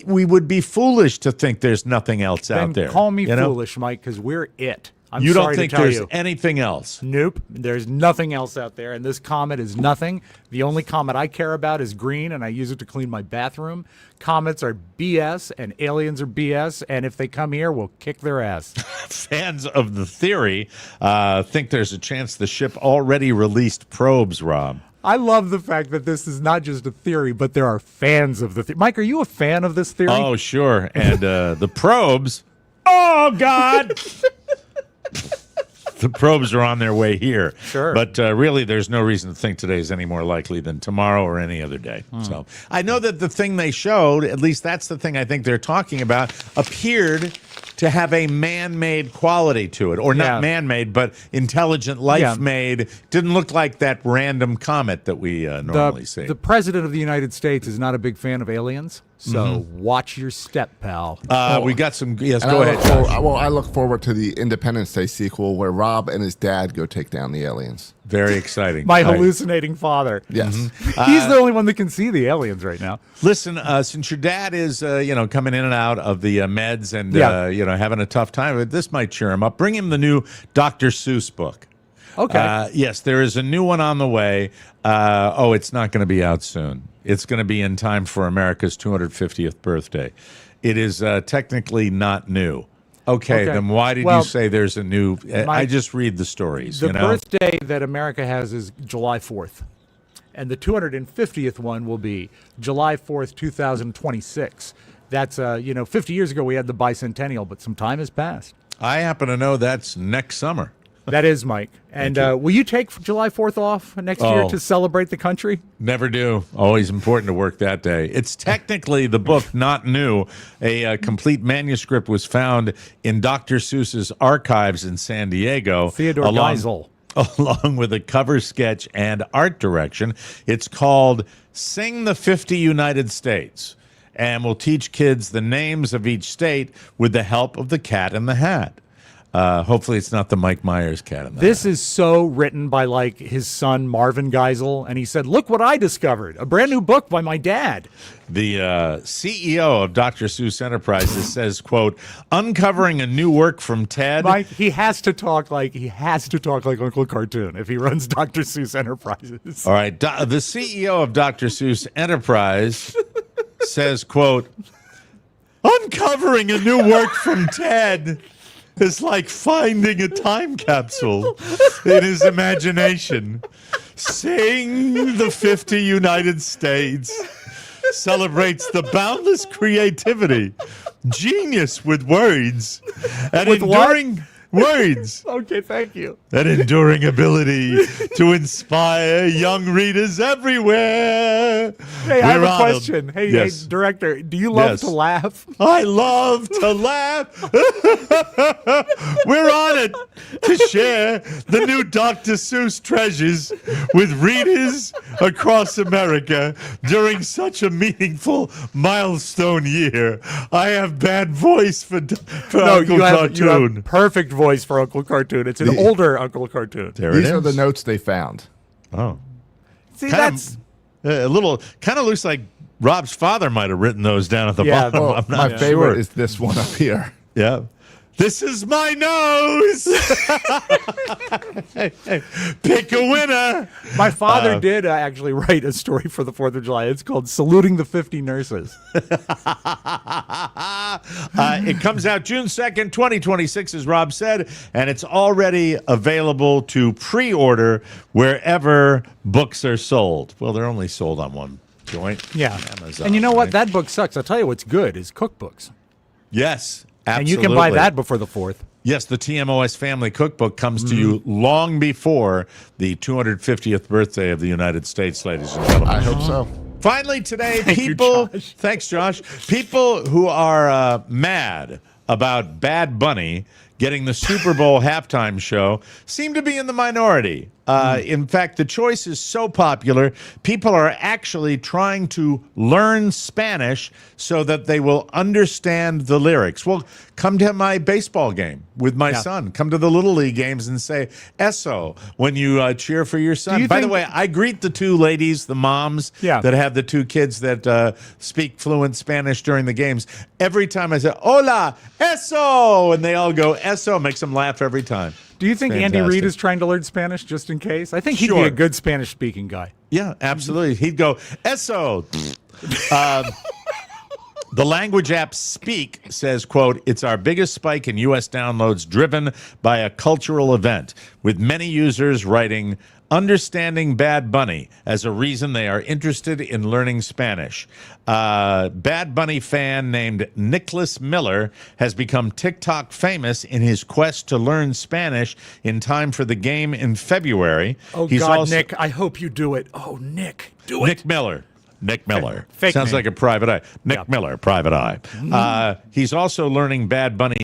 S4: we would be foolish to think there's nothing else out there.
S6: Call me
S4: you know?
S6: foolish, Mike, because we're it. I'm
S4: You don't
S6: sorry
S4: think
S6: to tell
S4: there's
S6: you.
S4: anything else?
S6: Nope. There's nothing else out there, and this comet is nothing. The only comet I care about is green, and I use it to clean my bathroom. Comets are BS, and aliens are BS, and if they come here, we'll kick their ass.
S4: Fans of the theory think there's a chance the ship already released probes, Rob.
S6: I love the fact that this is not just a theory, but there are fans of the theory. Mike, are you a fan of this theory?
S4: Oh, sure. And the probes, oh, God! The probes are on their way here.
S6: Sure.
S4: But really, there's no reason to think today is any more likely than tomorrow or any other day. So I know that the thing they showed, at least that's the thing I think they're talking about, appeared to have a man-made quality to it. Or not
S6: Yeah.
S4: man-made, but intelligent life-made. Didn't look like that random comet that we normally see.
S6: The president of the United States is not a big fan of aliens, so watch your step, pal.
S4: We got some... Yes,
S7: And
S4: go
S7: I
S4: ahead,
S7: look
S4: Josh.
S7: forward- I look forward to the Independence Day sequel where Robb and his dad go take down the aliens.
S4: Very exciting.
S6: My
S4: All right.
S6: hallucinating father.
S7: Yes.
S6: He's the only one that can see the aliens right now.
S4: Listen, since your dad is, coming in and out of the meds and,
S6: Yeah.
S4: having a tough time, this might cheer him up. Bring him the new Dr. Seuss book.
S6: Okay.
S4: Yes, there is a new one on the way. It's not going to be out soon. It's going to be in time for America's 250th birthday. It is technically not new. Okay, then why did you say there's a new... I just read the stories,
S6: The birthday that America has is July 4th. And the 250th one will be July 4th, 2026. That's, 50 years ago we had the bicentennial, but some time has passed.
S4: I happen to know that's next summer.
S6: That is, Mike. And will you take July 4th off next year to celebrate the country?
S4: Never do. Always important to work that day. It's technically the book not new. A complete manuscript was found in Dr. Seuss's archives in San Diego.
S6: Theodore Geisel.
S4: Along with a cover sketch and art direction. It's called Sing the 50 United States. And will teach kids the names of each state with the help of the Cat in the Hat. Hopefully it's not the Mike Myers Cat in the
S6: This
S4: Hat.
S6: is so written by his son Marvin Geisel, and he said, "Look what I discovered! A brand new book by my dad."
S4: The CEO of Dr. Seuss Enterprises says, "quote uncovering a new work from Ted."
S6: Mike, he has to talk like Uncle Cartoon if he runs Dr. Seuss Enterprises.
S4: All right, the CEO of Dr. Seuss Enterprise says, "quote uncovering a new work from Ted." Is like finding a time capsule in his imagination. Sing the 50 United States celebrates the boundless creativity, genius with words, and
S6: With what?
S4: enduring words,
S6: Okay, thank you.
S4: and enduring ability to inspire young readers everywhere.
S6: Hey, I have
S4: We're
S6: a
S4: honored.
S6: question. Hey,
S4: Yes.
S6: director, do you love
S4: Yes.
S6: to laugh?
S4: I love to laugh. We're honored to share the new Dr. Seuss treasures with readers across America during such a meaningful milestone year. I have bad voice for Uncle
S6: you
S4: Cartoon.
S6: have perfect voice for Uncle Cartoon. It's an older Uncle Cartoon.
S4: There
S7: These
S4: it
S7: are
S4: is.
S7: the notes they found.
S4: Oh,
S6: See,
S4: kind
S6: that's
S4: of a little. Kind of looks like Rob's father might have written those down at the
S6: Yeah,
S4: bottom.
S7: Well,
S4: I'm
S7: my
S4: not
S7: favorite
S4: sure.
S7: is this one up here.
S4: Yeah. This is my nose. Pick a winner.
S6: my father did actually write a story for the 4th of July. It's called "Saluting the 50 Nurses."
S4: It comes out June 2nd, 2026, as Rob said, and it's already available to pre-order wherever books are sold. Well, they're only sold on one joint.
S6: Yeah,
S4: Amazon,
S6: and you know what?
S4: right?
S6: That book sucks. I'll tell you what's good is cookbooks,
S4: Yes, absolutely.
S6: and you can buy that before the 4th.
S4: Yes, the TMOS Family Cookbook comes to you long before the 250th birthday of the United States, ladies and gentlemen.
S7: I hope so.
S4: Finally today,
S6: Thank you,
S4: people,
S6: Josh.
S4: thanks, Josh. People who are mad about Bad Bunny getting the Super Bowl halftime show seem to be in the minority. In fact, the choice is so popular, people are actually trying to learn Spanish so that they will understand the lyrics. Well, come to my baseball game with my son. Come to the Little League games and say "eso" when you cheer for your son. By the way, I greet the two ladies, the moms that have the two kids that speak fluent Spanish during the games. Every time I say "hola, eso," and they all go "eso," makes them laugh every time.
S6: Do you think Andy Reid is trying to learn Spanish just in case? I think he'd be a good Spanish-speaking guy.
S4: Yeah, absolutely. He'd go, "eso." The language app Speak says, quote, "It's our biggest spike in U.S. downloads driven by a cultural event, with many users writing understanding Bad Bunny as a reason they are interested in learning Spanish. Bad Bunny fan named Nicholas Miller has become TikTok famous in his quest to learn Spanish in time for the game in February.
S6: Oh,
S4: He's
S6: God,
S4: also,
S6: Nick, I hope you do it. Oh, Nick, do it.
S4: Nick Miller. Nick Miller.
S6: Fake
S4: Sounds
S6: name.
S4: like a private eye. Nick Miller, private eye. He's also learning Bad Bunny's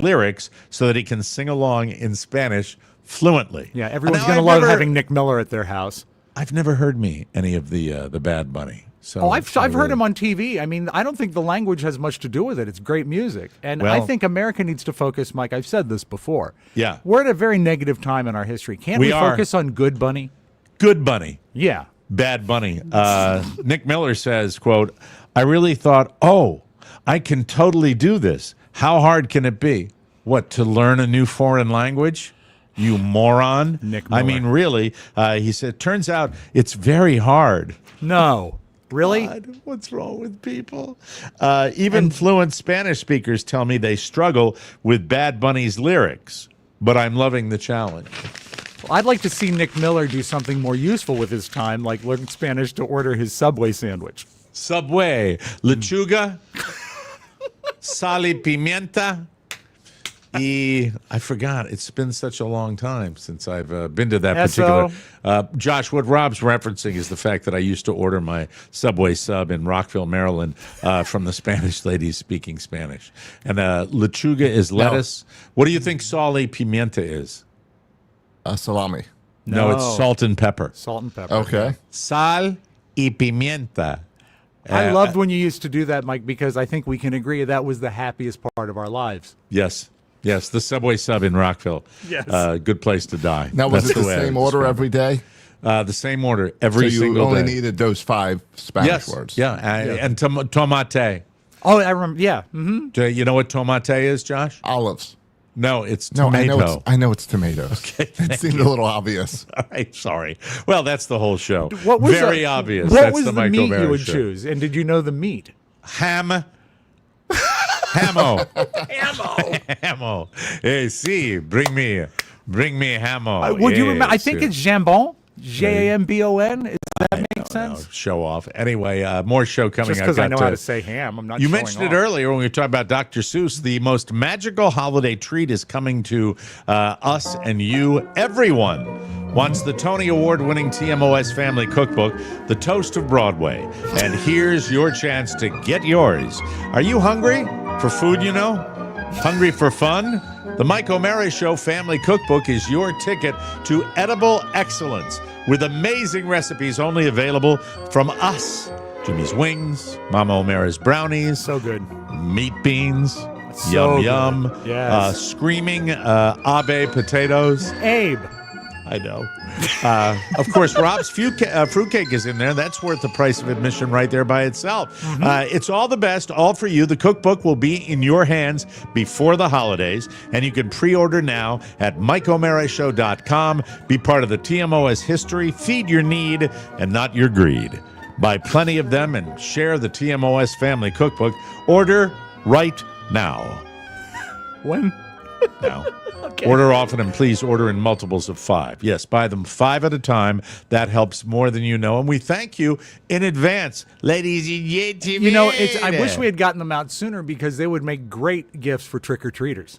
S4: lyrics so that he can sing along in Spanish fluently.
S6: Yeah, everyone's going to love having Nick Miller at their house.
S4: I've never heard any of the Bad Bunny. So
S6: I've heard him on TV. I mean, I don't think the language has much to do with it. It's great music. And I think America needs to focus, Mike, I've said this before.
S4: Yeah.
S6: We're at a very negative time in our history. Can't we focus on Good Bunny?
S4: Good Bunny.
S6: Yeah.
S4: Bad Bunny. Nick Miller says, quote, "I really thought, I can totally do this. How hard can it be? What, to learn a new foreign language? You moron."
S6: Nick Miller.
S4: I mean, really, he said, "Turns out it's very hard."
S6: No. Really?
S4: God, what's wrong with people? Even fluent Spanish speakers tell me they struggle with Bad Bunny's lyrics, but I'm loving the challenge.
S6: Well, I'd like to see Nick Miller do something more useful with his time, like learn Spanish to order his Subway sandwich.
S4: Subway, lechuga, sal y pimienta. I forgot. It's been such a long time since I've been to that particular. Josh, what Rob's referencing is the fact that I used to order my Subway sub in Rockville, Maryland, from the Spanish ladies speaking Spanish. And lechuga is lettuce. What do you think sal y pimienta is?
S7: Salami.
S4: No, it's salt and pepper.
S6: Salt and pepper.
S7: Okay.
S4: Sal y pimienta.
S6: I loved when you used to do that, Mike, because I think we can agree that was the happiest part of our lives.
S4: Yes. Yes, the Subway sub in Rockville.
S6: Yes.
S4: Good place to die.
S7: Now, was
S4: That's
S7: it the
S4: way I
S7: same
S4: would
S7: order
S4: describe
S7: every day?
S4: The same order every
S7: So
S4: single
S7: you only
S4: day.
S7: needed those 5 Spanish words.
S4: Yeah, and tomate.
S6: Oh, I remember. Yeah. Mm-hmm.
S4: Do you know what tomate is, Josh?
S7: Olives.
S4: No, it's
S7: No,
S4: tomato.
S7: I know it's tomatoes.
S4: Okay,
S7: it seemed a little obvious.
S4: All right, sorry. Well, that's the whole show.
S6: What was
S4: Very obvious.
S6: What
S4: That's
S6: was the
S4: Michael
S6: meat
S4: Mara
S6: you would
S4: show.
S6: choose? And did you know the meat?
S4: Ham. Hamo. Hamo. Hey, see, bring me hamo.
S6: Would you remember? I
S4: Yes,
S6: think
S4: yes.
S6: it's jambon. Jambon. Does that make sense?
S4: No, show off. Anyway, more show coming.
S6: Just because I know how to say ham, I'm not.
S4: You
S6: showing
S4: mentioned
S6: off.
S4: it earlier when we were talking about Dr. Seuss. The most magical holiday treat is coming to us and you. Everyone wants the Tony Award-winning TMOS Family Cookbook, The Toast of Broadway. And here's your chance to get yours. Are you hungry for food, you know? Hungry for fun? The Mike O'Mara Show Family Cookbook is your ticket to edible excellence with amazing recipes only available from us. Jimmy's Wings, Mama O'Mara's Brownies.
S6: So good.
S4: Meat beans.
S6: So
S4: Yum,
S6: good.
S4: yum.
S6: Yes.
S4: Screaming Abe potatoes.
S6: Abe.
S4: I know. Of course, Rob's fruitcake is in there. That's worth the price of admission right there by itself. It's all the best, all for you. The cookbook will be in your hands before the holidays, and you can pre-order now at MikeO'MaraShow.com. Be part of the TMOS history. Feed your need and not your greed. Buy plenty of them and share the TMOS Family Cookbook. Order right now.
S6: When?
S4: Now. Order often and please order in multiples of 5. Yes, buy them 5 at a time. That helps more than you know. And we thank you in advance, ladies and gentlemen.
S6: You know, I wish we had gotten them out sooner because they would make great gifts for trick-or-treaters.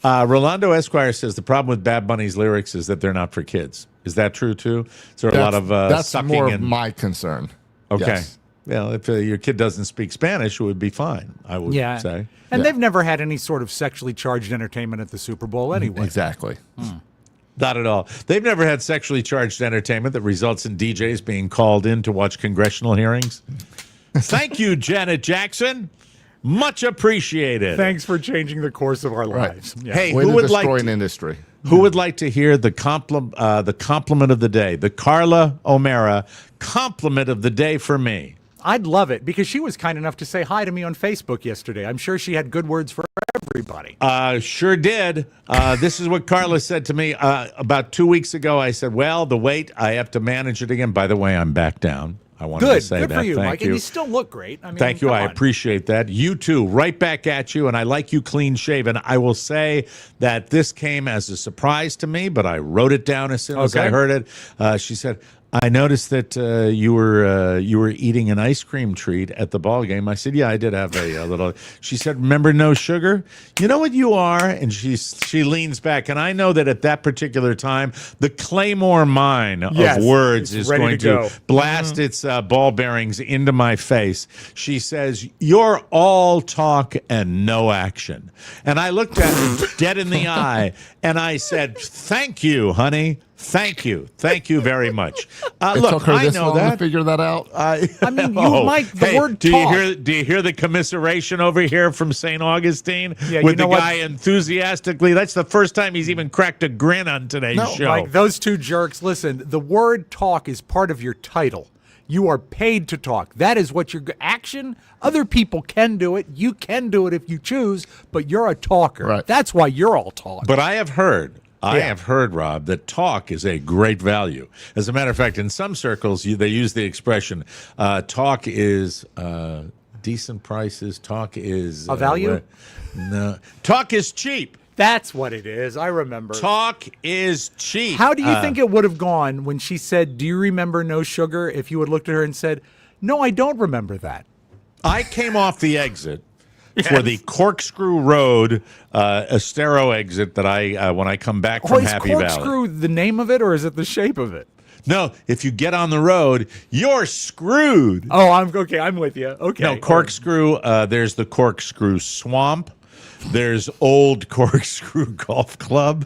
S4: Rolando Esquire says the problem with Bad Bunny's lyrics is that they're not for kids. Is that true, too? Is there a lot of
S7: That's
S4: sucking
S7: more of
S4: and...
S7: my concern.
S4: Okay.
S7: Yes.
S4: Well, if your kid doesn't speak Spanish, it would be fine, I would say.
S6: And they've never had any sort of sexually charged entertainment at the Super Bowl anyway.
S7: Exactly.
S4: Not at all. They've never had sexually charged entertainment that results in DJs being called in to watch congressional hearings. Thank you, Janet Jackson. Much appreciated.
S6: Thanks for changing the course of our lives. Yeah.
S4: Hey,
S7: Way
S4: who
S7: to
S4: would
S7: destroy
S4: like
S7: an industry.
S4: Who would like to hear the compliment of the day? The Carla O'Mara compliment of the day for me.
S6: I'd love it because she was kind enough to say hi to me on Facebook yesterday. I'm sure she had good words for everybody.
S4: Sure did. This is what Carla said to me about 2 weeks ago. I said, well, the weight, I have to manage it again. By the way, I'm back down. I wanted to say
S6: Good
S4: that.
S6: for you,
S4: Thank
S6: Mike.
S4: you.
S6: And you still look great. I mean,
S4: Thank you.
S6: come
S4: I
S6: on.
S4: appreciate that. You too. Right back at you. And I like you clean shaven. I will say that this came as a surprise to me, but I wrote it down as soon as I heard it. She said, I noticed that you were eating an ice cream treat at the ball game. I said, yeah, I did have a little. She said, remember no sugar? You know what you are? And she leans back. And I know that at that particular time, the Claymore mine of words is going to blast its ball bearings into my face. She says, you're all talk and no action. And I looked at her dead in the eye and I said, thank you, honey. Thank you. Thank you very much.
S7: It
S4: Look,
S7: took her
S4: I
S7: this
S4: know
S7: long
S4: that.
S7: to figure that out.
S6: I mean, Mike, the word
S4: do
S6: talk.
S4: Do you hear the commiseration over here from St. Augustine?
S6: Yeah,
S4: with
S6: you know
S4: the guy enthusiastically. That's the first time he's even cracked a grin on today's show.
S6: Mike, those two jerks, listen, the word talk is part of your title. You are paid to talk. That is what your action. Other people can do it. You can do it if you choose, but you're a talker.
S7: Right.
S6: That's why you're all talk.
S4: But I have heard, Rob, that talk is a great value. As a matter of fact, in some circles, they use the expression, talk is decent prices. Talk is...
S6: A value?
S4: No. Talk is cheap.
S6: That's what it is. I remember.
S4: Talk is cheap.
S6: How do you think it would have gone when she said, do you remember no sugar? If you had looked at her and said, no, I don't remember that.
S4: I came off the exit for the Corkscrew Road Estero exit that when I come back from Happy Valley.
S6: Is Corkscrew the name of it or is it the shape of it?
S4: No, if you get on the road, you're screwed.
S6: Oh, I'm with you. Okay.
S4: No, Corkscrew, there's the Corkscrew Swamp. There's Old Corkscrew Golf Club.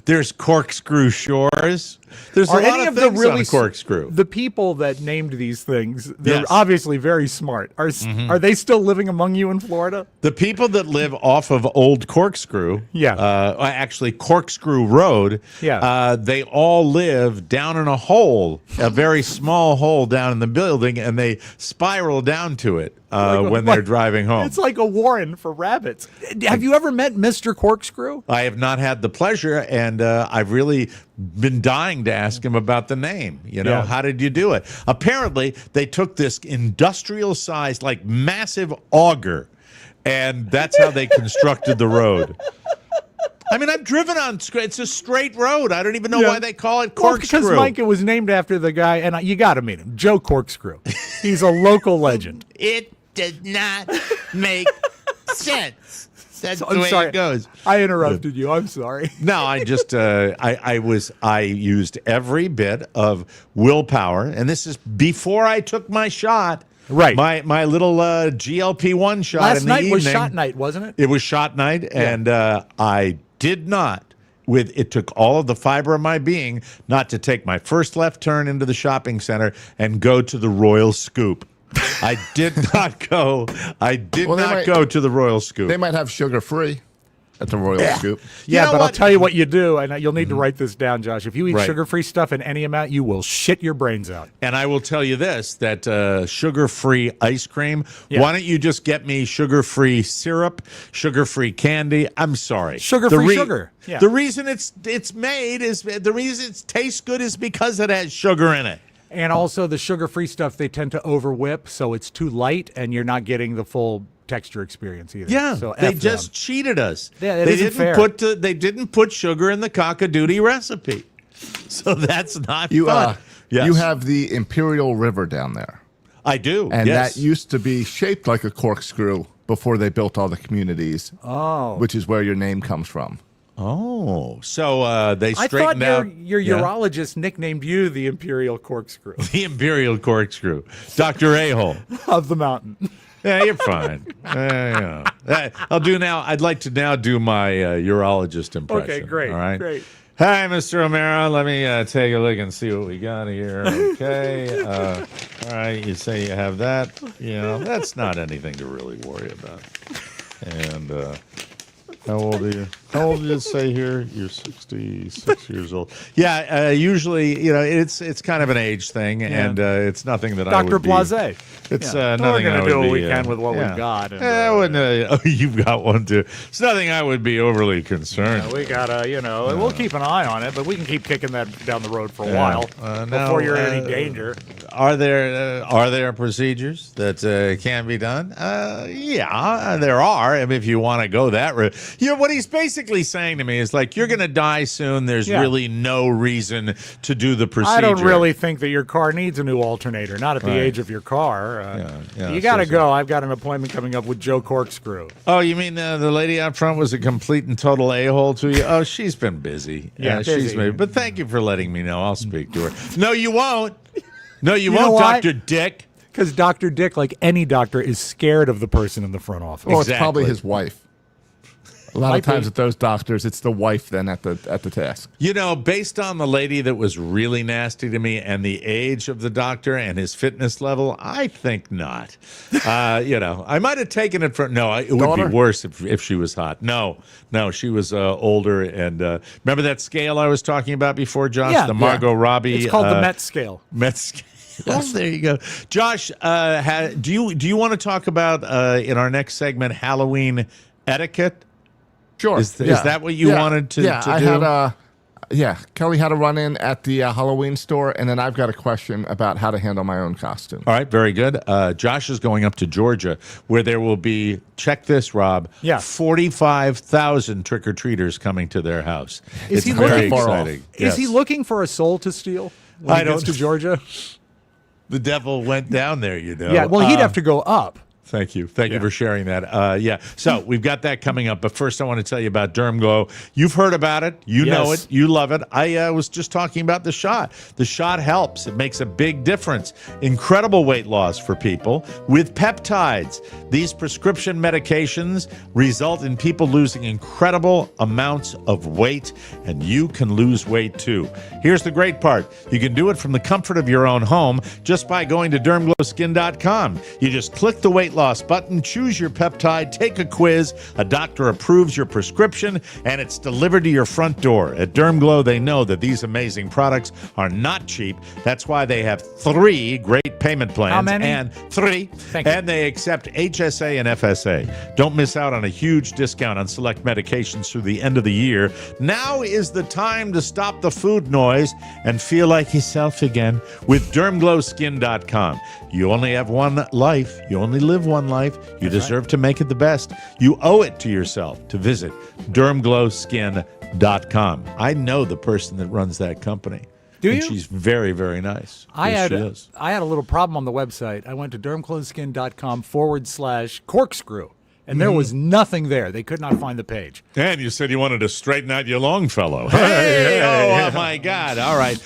S4: There's Corkscrew Shores. There's a lot of things on Corkscrew.
S6: The people that named these things, they're obviously very smart. Are they still living among you in Florida?
S4: The people that live off of Old Corkscrew, actually Corkscrew Road, they all live down in a hole, a very small hole down in the building, and they spiral down to it when they're driving home.
S6: It's like a warren for rabbits. Have you ever met Mr. Corkscrew?
S4: I have not had the pleasure, and I've really been dying to ask him about the name. How did you do it? Apparently, they took this industrial-sized, like massive auger, and that's how they constructed the road. I mean, I've driven on. It's a straight road. I don't even know why they call it Corkscrew.
S6: Because Mike, it was named after the guy, and you got to meet him, Joe Corkscrew. He's a local legend.
S4: It did not make sense. That's the way
S6: sorry.
S4: it goes.
S6: I interrupted you. I'm sorry.
S4: No, I just I used every bit of willpower, and this is before I took my shot.
S6: Right.
S4: My little GLP-1 shot
S6: Last
S4: in the
S6: night
S4: evening.
S6: was shot night, wasn't it?
S4: It was shot night, and I did not. It took all of the fiber of my being not to take my first left turn into the shopping center and go to the Royal Scoop. I did not go. I did not go to the Royal Scoop.
S7: They might have sugar-free at the Royal Scoop.
S6: Yeah, but I'll tell you what you do, and you'll need to write this down, Josh. If you eat sugar-free stuff in any amount, you will shit your brains out.
S4: And I will tell you this, that sugar-free ice cream, why don't you just get me sugar-free syrup, sugar-free candy? I'm sorry.
S6: Sugar-free sugar. Yeah.
S4: The reason it's made is, the reason it tastes good is because it has sugar in it.
S6: And also the sugar-free stuff, they tend to over-whip, so it's too light, and you're not getting the full texture experience either.
S4: Yeah,
S6: so
S4: they just cheated us.
S6: Yeah,
S4: they didn't put sugar in the cockadoodie recipe, so that's not fun.
S7: You have the Imperial River down there.
S4: I do,
S7: and that used to be shaped like a corkscrew before they built all the communities.
S6: Oh,
S7: which is where your name comes from.
S4: Oh, so they
S6: I thought
S4: straightened out.
S6: your
S4: Yeah.
S6: urologist nicknamed you the Imperial Corkscrew
S4: The Imperial Corkscrew, Dr. A-hole.
S6: of the mountain.
S4: Yeah, you're fine. I'll do now. I'd like to now do my urologist impression.
S6: Okay, great,
S4: All right.
S6: great.
S4: Hi, Mr. O'Mara. Let me take a look and see what we got here. Okay. All right. You say you have that. That's not anything to really worry about. And how old are you? How old did it say here? You're 66 years old. Yeah. Usually, it's kind of an age thing, and it's nothing that I would
S6: Dr.
S4: be.
S6: Blase.
S4: It's
S6: We're
S4: nothing
S6: going
S4: I
S6: to
S4: would
S6: do what
S4: be,
S6: we can with what
S4: yeah.
S6: we've got. And,
S4: I wouldn't. Oh, you've got one too. It's nothing I would be overly concerned.
S6: we got to, we'll keep an eye on it, but we can keep kicking that down the road for a
S4: Yeah.
S6: while
S4: Now,
S6: before you're in any danger.
S4: Are there procedures that can be done? Yeah, there are. I mean, if you want to go that route, what he's basically saying to me is like, you're going to die soon. There's really no reason to do the procedure.
S6: I don't really think that your car needs a new alternator, not at the
S4: Right.
S6: age of your car.
S4: Yeah,
S6: you got to
S4: so-
S6: go. I've got an appointment coming up with Joe Corkscrew.
S4: Oh, you mean the lady out front was a complete and total a-hole to you? Oh, she's been busy.
S6: Yeah,
S4: she's
S6: busy.
S4: busy. But thank you for letting me know. I'll speak to her. No, you won't. No, you
S6: know
S4: won't,
S6: why?
S4: Dr. Dick.
S6: Because Dr. Dick, like any doctor, is scared of the person in the front office.
S7: Well, it's probably
S4: Exactly.
S7: his wife. A lot
S6: Might
S7: of times
S6: be.
S7: with those doctors, it's the wife then at the task.
S4: Based on the lady that was really nasty to me and the age of the doctor and his fitness level, I think not. I might have taken it for it would
S7: Daughter?
S4: be worse if she was hot. No, she was older. And remember that scale I was talking about before, Josh?
S6: Yeah,
S4: the Margot Robbie.
S6: It's called the Metz Scale.
S4: Metz Scale. Oh, there you go, Josh. Do you want to talk about in our next segment Halloween etiquette?
S7: Sure.
S4: Is that what you wanted to
S7: I
S4: do?
S7: had Kelly had a run in at the Halloween store, and then I've got a question about how to handle my own costume.
S4: All right, very good. Josh is going up to Georgia, where there will be, check this, Rob,
S6: Yeah.
S4: 45,000 trick-or-treaters coming to their house.
S6: Is
S4: It's
S6: he
S4: very
S6: looking
S7: far off.
S4: exciting.
S6: Is he
S4: Yes.
S6: looking for a soul to steal when
S4: I
S6: he gets
S4: don't-
S6: to Georgia?
S4: The devil went down there,
S6: Yeah, well, he'd have to go up.
S4: Thank you. Thank you for sharing that. So we've got that coming up. But first, I want to tell you about Derm Glow. You've heard about it. You know
S6: Yes.
S4: it. You love it. I was just talking about the shot. The shot helps. It makes a big difference. Incredible weight loss for people with peptides. These prescription medications result in people losing incredible amounts of weight, and you can lose weight too. Here's the great part. You can do it from the comfort of your own home just by going to dermglowskin.com. You just click the weight loss button, choose your peptide, take a quiz, a doctor approves your prescription, and it's delivered to your front door. At DermGlow, they know that these amazing products are not cheap. That's why they have 3 great payment plans.
S6: How many?
S4: And 3.
S6: Thank you.
S4: And they accept HSA and FSA. Don't miss out on a huge discount on select medications through the end of the year. Now is the time to stop the food noise and feel like yourself again with DermGlowSkin.com. You only have one life. You only live one life. You deserve to make it the best. You owe it to yourself to visit DermGlowSkin.com. I know the person that runs that company.
S6: Do
S4: and
S6: you?
S4: She's very, very nice. Yes, she is.
S6: I had a little problem on the website. I went to dermclotheskin.com/corkscrew, and there was nothing there. They could not find the page.
S4: And you said you wanted to straighten out your Longfellow. Hey! Oh, my God. All right,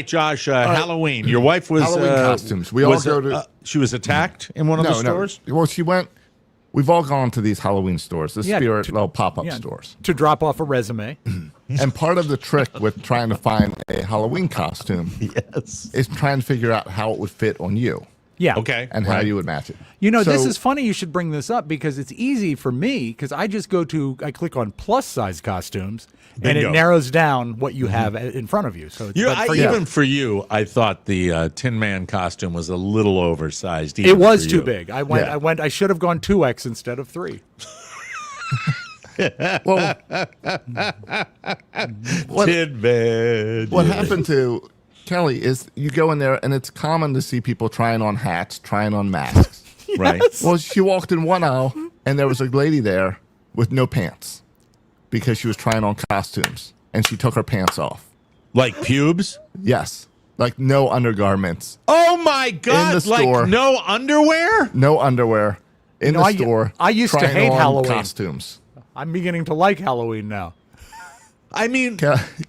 S4: Josh, Halloween. Your wife was...
S7: Halloween costumes. We all go to...
S4: she was attacked in one of the stores?
S7: No. Well, she went... We've all gone to these Halloween stores, the
S6: Yeah,
S7: Spirit
S6: to-
S7: little pop-up
S6: Yeah,
S7: stores.
S6: to drop off a resume.
S7: And part of the trick with trying to find a Halloween costume
S4: Yes.
S7: is trying to figure out how it would fit on you
S6: Yeah.
S4: Okay.
S7: and how you would match it.
S6: This
S7: So-
S6: is funny you should bring this up because it's easy for me because I click on plus size costumes and
S4: Bingo.
S6: it narrows down what you have in front of you. So it's, but for you,
S4: Even for you, I thought the Tin Man costume was a little oversized.
S6: it
S4: even
S6: was
S4: for
S6: too
S4: you.
S6: big. I should have gone 2X instead of 3.
S7: Well,
S4: Tin Man.
S7: what happened to Kelly is you go in there and it's common to see people trying on hats, trying on masks.
S4: Right.
S7: Well, she walked in one aisle and there was a lady there with no pants because she was trying on costumes and she took her pants off.
S4: Like pubes?
S7: Yes. Like no undergarments,
S4: Oh, my God.
S7: In the store.
S4: Like no underwear?
S7: no underwear in the store.
S6: I used to
S7: trying
S6: hate
S7: on
S6: Halloween.
S7: costumes.
S6: I'm beginning to like Halloween now.
S4: I mean,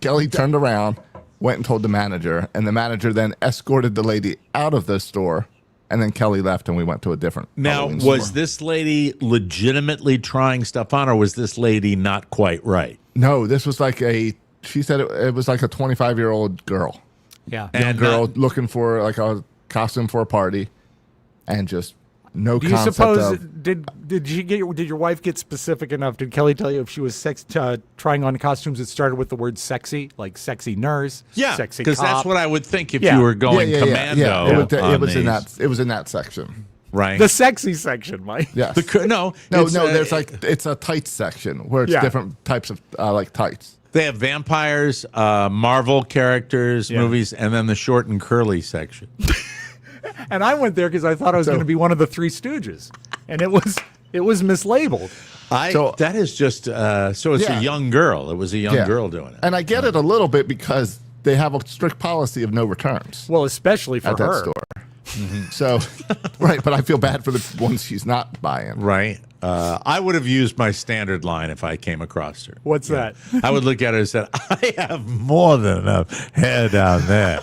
S7: Kelly turned around, went and told the manager, and the manager then escorted the lady out of the store. And then Kelly left, and we went to a different.
S4: now,
S7: Halloween
S4: was
S7: store.
S4: this lady legitimately trying stuff on, or was this lady not quite right?
S7: No, this was like she said it was like a 25-year-old girl.
S6: Yeah.
S7: Young
S4: And
S7: girl looking for like a costume for a party, and just no
S6: Do you
S7: concept
S6: suppose
S7: of.
S6: did your wife get specific enough? Did Kelly tell you if she was trying on costumes that started with the word sexy, like sexy nurse,
S4: Yeah,
S6: sexy
S4: because that's
S6: cop?
S4: what I would think if
S6: Yeah.
S4: you were going commando.
S7: It was in
S4: these,
S7: that. It was in that section.
S4: right.
S6: The sexy section, Mike.
S7: Yes.
S4: No,
S7: no.
S4: it's,
S7: There's like it's a tights section where it's
S6: Yeah.
S7: different types of like tights.
S4: they have vampires, Marvel characters,
S6: Yeah.
S4: movies, and then the short and curly section.
S6: And I went there because I thought I was going to be one of the Three Stooges, and it was mislabeled.
S4: That is just so it's
S7: Yeah.
S4: a young girl. It was a young
S7: Yeah.
S4: girl doing it.
S7: And I get it a little bit because they have a strict policy of no returns
S6: Well, especially for
S7: at that
S6: her.
S7: store. So, right, but I feel bad for the ones she's not buying.
S4: Right. I would have used my standard line if I came across her.
S6: What's that?
S4: I would look at her and said, "I have more than enough hair down there."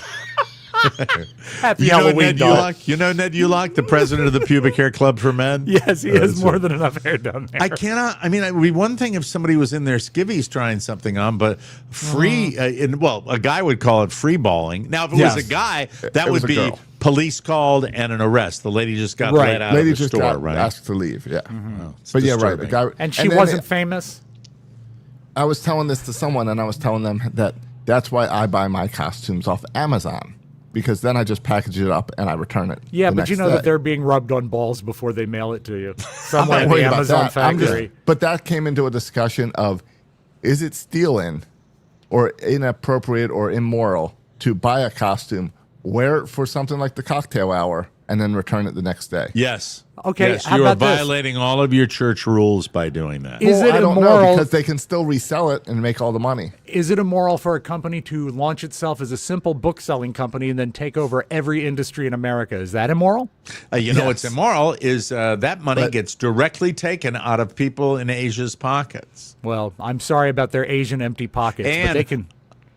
S6: Happy
S4: You know
S6: Halloween,
S4: Ned
S6: dog.
S4: Ulock? You know Ned Ulock, the president of the Pubic Hair Club for Men?
S6: Yes, he has more than enough hair down there.
S4: I cannot. I mean, it would be one thing if somebody was in their skivvies trying something on, but free. A guy would call it free balling. Now, if it was
S7: Yes.
S4: a guy, that
S7: It was
S4: would
S7: a
S4: be
S7: girl.
S4: police called and an arrest. The lady just got
S6: Right.
S4: let out
S7: Lady
S4: of the
S7: just
S4: store,
S7: got
S4: right?
S7: asked to leave. Yeah,
S4: It's
S7: but yeah, right. The
S4: disturbing.
S7: guy
S6: And she
S7: then
S6: wasn't famous.
S7: I was telling this to someone, and I was telling them that that's why I buy my costumes off Amazon, because then I just package it up and I return it.
S6: Yeah,
S7: the
S6: but you
S7: next
S6: know that
S7: day.
S6: they're being rubbed on balls before they mail it to you.
S7: I'm
S6: Somewhere
S7: not
S6: in
S7: worried
S6: the
S7: about
S6: Amazon
S7: that. I'm just-
S6: factory.
S7: but that came into a discussion of, is it stealing or inappropriate or immoral to buy a costume, wear it for something like the cocktail hour, and then return it the next day?
S4: Yes.
S6: Okay,
S4: Yes,
S6: how
S4: you are
S6: about this?
S4: violating all of your church rules by doing that.
S6: Is it
S7: I don't know,
S6: immoral?
S7: because they can still resell it and make all the money.
S6: Is it immoral for a company to launch itself as a simple book selling company and then take over every industry in America? Is that immoral?
S4: You know
S7: Yes.
S4: what's immoral is that money
S7: But-
S4: gets directly taken out of people in Asia's pockets.
S6: Well, I'm sorry about their Asian empty pockets, but
S4: And
S6: they can.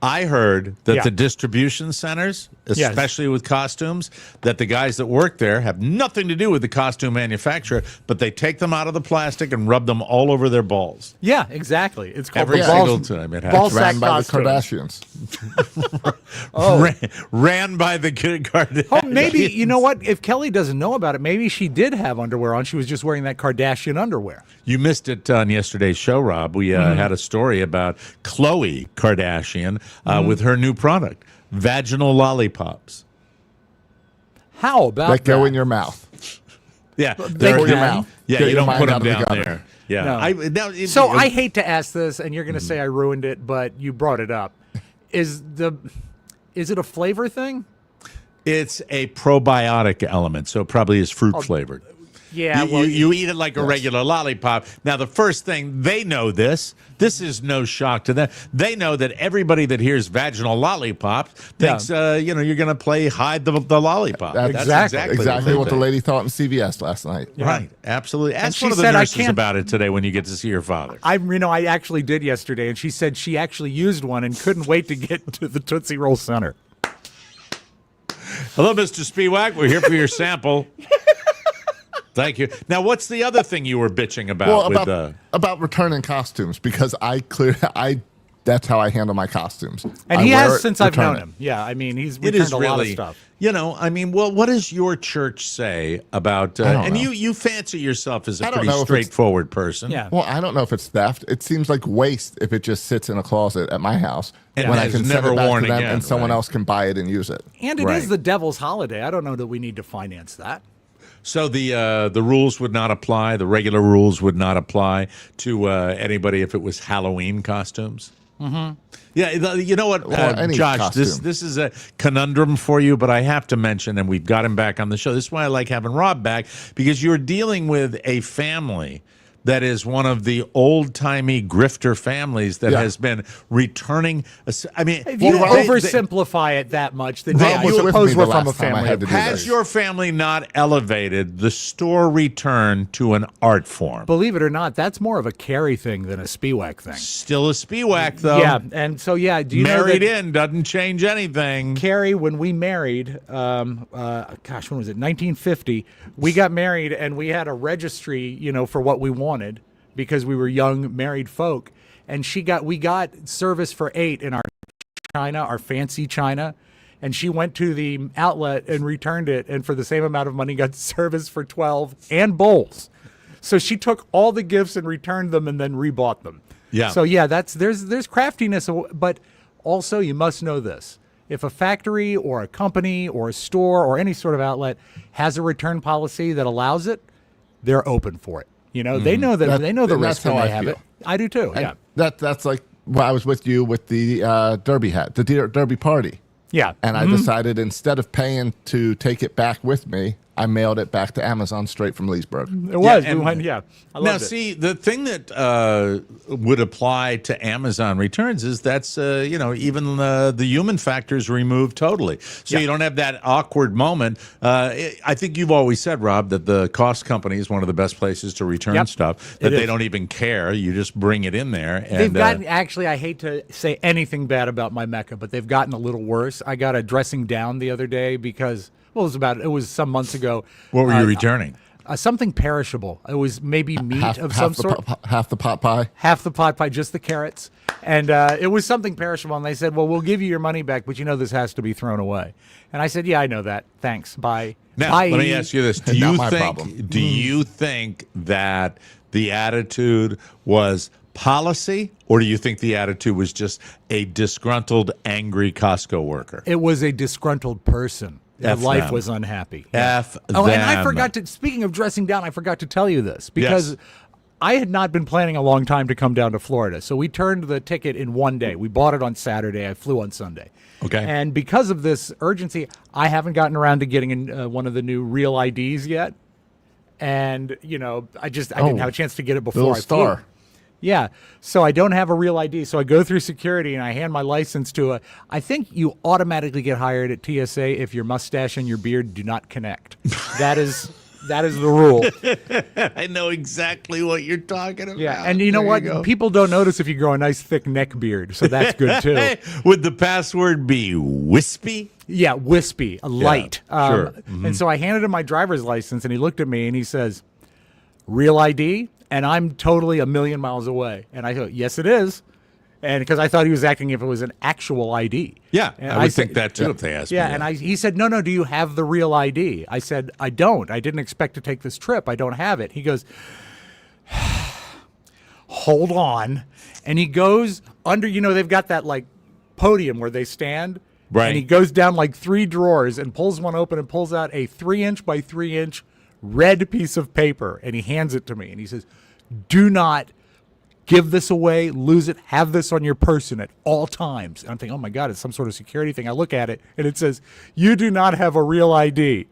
S4: I heard that
S6: Yeah.
S4: the distribution centers,
S6: Yes.
S4: especially with costumes, that the guys that work there have nothing to do with the costume manufacturer, but they take them out of the plastic and rub them all over their balls.
S6: Yeah, exactly. It's called
S4: Every
S6: the
S4: single
S6: ball,
S4: time it
S6: ball
S4: happens.
S6: sack
S7: Ran by
S6: costume.
S7: the Kardashians.
S4: Ran by the Kardashians.
S6: Oh, maybe, you know what? If Kelly doesn't know about it, maybe she did have underwear on. She was just wearing that Kardashian underwear.
S4: You missed it on yesterday's show, Rob. We had a story about Khloe Kardashian with her new product, vaginal lollipops.
S6: How about
S7: That go
S6: that?
S7: in your mouth.
S4: Yeah,
S6: they
S4: they're-
S7: Pour your
S6: can.
S7: mouth.
S4: Yeah,
S7: Get
S4: you
S7: your
S4: don't
S7: mind
S4: put
S7: out
S4: them
S7: of the
S4: down
S7: gutter.
S4: there. Yeah.
S6: No.
S4: Now,
S6: So I hate to ask this, and you're going to say I ruined it, but you brought it up. Is it a flavor thing?
S4: it's a probiotic element, so it probably is fruit flavored.
S6: Yeah,
S4: You eat it like a regular lollipop. Now, the first thing, they know this. This is no shock to them. They know that everybody that hears vaginal lollipop thinks, you're going to play hide the lollipop.
S7: That's exactly what the lady thought in CVS last night.
S4: Right, absolutely. Ask
S6: she
S4: one of the
S6: said, "I
S4: nurses
S6: can't-"
S4: about it today when you get to see your father.
S6: I actually did yesterday, and she said she actually used one and couldn't wait to get to the Tootsie Roll Center.
S4: Hello, Mr. Spiewak. We're here for your sample. Thank you. Now, what's the other thing you were bitching about?
S7: Well, about returning costumes, because that's how I handle my costumes.
S6: And
S7: I
S6: he
S7: wear
S6: has
S7: it,
S6: since I've
S7: return
S6: known
S7: it.
S6: him. Yeah, I mean, he's
S4: It
S6: returned
S4: is
S6: a
S4: really,
S6: lot of stuff.
S4: what does your church say about,
S7: I don't
S4: and
S7: know.
S4: you fancy yourself as a
S7: I don't
S4: pretty
S7: know if it's-
S4: straightforward person.
S6: Yeah.
S7: Well, I don't know if it's theft. It seems like waste if it just sits in a closet at my house
S4: And
S7: when I
S4: is
S7: can
S4: never
S7: send it back
S4: worn
S7: to them
S4: again,
S7: and someone
S4: right.
S7: else can buy it and use it.
S6: And it is
S4: Right.
S6: the devil's holiday. I don't know that we need to finance that.
S4: So the rules would not apply. The regular rules would not apply to anybody if it was Halloween costumes. Mm-hmm. Yeah, you know what,
S7: Or any
S4: Josh?
S7: costume.
S4: This is a conundrum for you, but I have to mention, and we've got him back on the show. This is why I like having Rob back, because you're dealing with a family that is one of the old-timey grifter families that
S7: Yeah.
S4: has been returning. I mean,
S6: If you
S7: Well,
S6: oversimplify it that much, then
S4: They
S6: yeah, I
S4: was with
S6: suppose
S7: me
S6: we're
S7: the
S6: from a
S7: last time I
S6: family.
S7: had to do
S6: of-
S4: has
S7: this.
S4: your family not elevated the store return to an art form?
S6: Believe it or not, that's more of a Carrie thing than a Spiewak thing.
S4: Still a Spiewak, though.
S6: Yeah, and so yeah, do you
S4: Married
S6: know that
S4: in doesn't change anything.
S6: Carrie, when we married, gosh, when was it? 1950. We got married, and we had a registry, for what we wanted because we were young married folk. And we got service for 8 in our china, our fancy china, and she went to the outlet and returned it, and for the same amount of money, got service for 12 and bowls. So she took all the gifts and returned them, and then rebought them.
S4: Yeah.
S6: So yeah, there's craftiness, but also you must know this. If a factory or a company or a store or any sort of outlet has a return policy that allows it, they're open for it. They know that they know the
S7: and
S6: risk
S7: that's
S6: when
S7: how
S6: they
S7: I
S6: have
S7: feel.
S6: it. I do too.
S7: And
S6: Yeah.
S7: that's like when I was with you with the Derby hat, the Derby party.
S6: Yeah.
S7: And I decided instead of paying to take it back with me, I mailed it back to Amazon straight from Leesburg.
S6: It was.
S4: and-
S6: We went, yeah. I
S4: Now,
S6: loved it.
S4: see, the thing that would apply to Amazon returns is that's, even the human factor is removed totally. So
S6: Yeah.
S4: you don't have that awkward moment. I think you've always said, Rob, that the cost company is one of the best places to return
S6: Yep.
S4: stuff, that
S6: It
S4: they
S6: is.
S4: don't even care. You just bring it in there. And,
S6: They've gotten, actually, I hate to say anything bad about my Mecca, but they've gotten a little worse. I got a dressing down the other day because, it was some months ago.
S4: what were you returning?
S6: Something perishable. It was maybe meat of some sort.
S7: Half the pot pie.
S6: Half the pot pie, just the carrots. And it was something perishable. And they said, well, we'll give you your money back, but this has to be thrown away. And I said, yeah, I know that. Thanks. Bye.
S4: Now,
S6: Bye.
S4: let me ask you this.
S7: Not my problem.
S4: Do you think that the attitude was policy, or do you think the attitude was just a disgruntled, angry Costco worker?
S6: It was a disgruntled person. Their
S4: F
S6: life
S4: them.
S6: was unhappy.
S4: F
S6: Oh, and I
S4: them.
S6: forgot to, speaking of dressing down, I forgot to tell you this because I had not been planning a long time to come down to Florida. So we turned the ticket in one day. We bought it on Saturday. I flew on Sunday.
S4: Okay.
S6: And because of this urgency, I haven't gotten around to getting in, one of the new real IDs yet. And, I didn't have a chance to get it before
S7: Little
S6: I
S7: star.
S6: flew. Yeah. So I don't have a real ID. So I go through security and I hand my license to I think you automatically get hired at TSA if your mustache and your beard do not connect. That is the rule.
S4: I know exactly what you're talking about.
S6: Yeah. And you know
S4: There
S6: what?
S4: go.
S6: People don't notice if you grow a nice thick neck beard. So that's good too.
S4: Would the password be wispy?
S6: Yeah. Wispy, light.
S4: sure.
S6: And so I handed him my driver's license and he looked at me and he says, real ID? And I'm totally a million miles away. And I go, yes, it is. And because I thought he was acting if it was an actual ID.
S4: Yeah,
S6: And
S4: I would
S6: said-
S4: think that too if they asked
S6: Yeah,
S4: me.
S6: and he said, no, do you have the real ID? I said, I don't. I didn't expect to take this trip. I don't have it. He goes, hold on. And he goes under, they've got that like podium where they stand.
S4: Right.
S6: And he goes down like 3 drawers and pulls one open and pulls out a 3-inch by 3-inch red piece of paper. And he hands it to me. And he says, do not give this away, lose it, have this on your person at all times. And I'm thinking, oh my God, it's some sort of security thing. I look at it and it says, you do not have a real ID.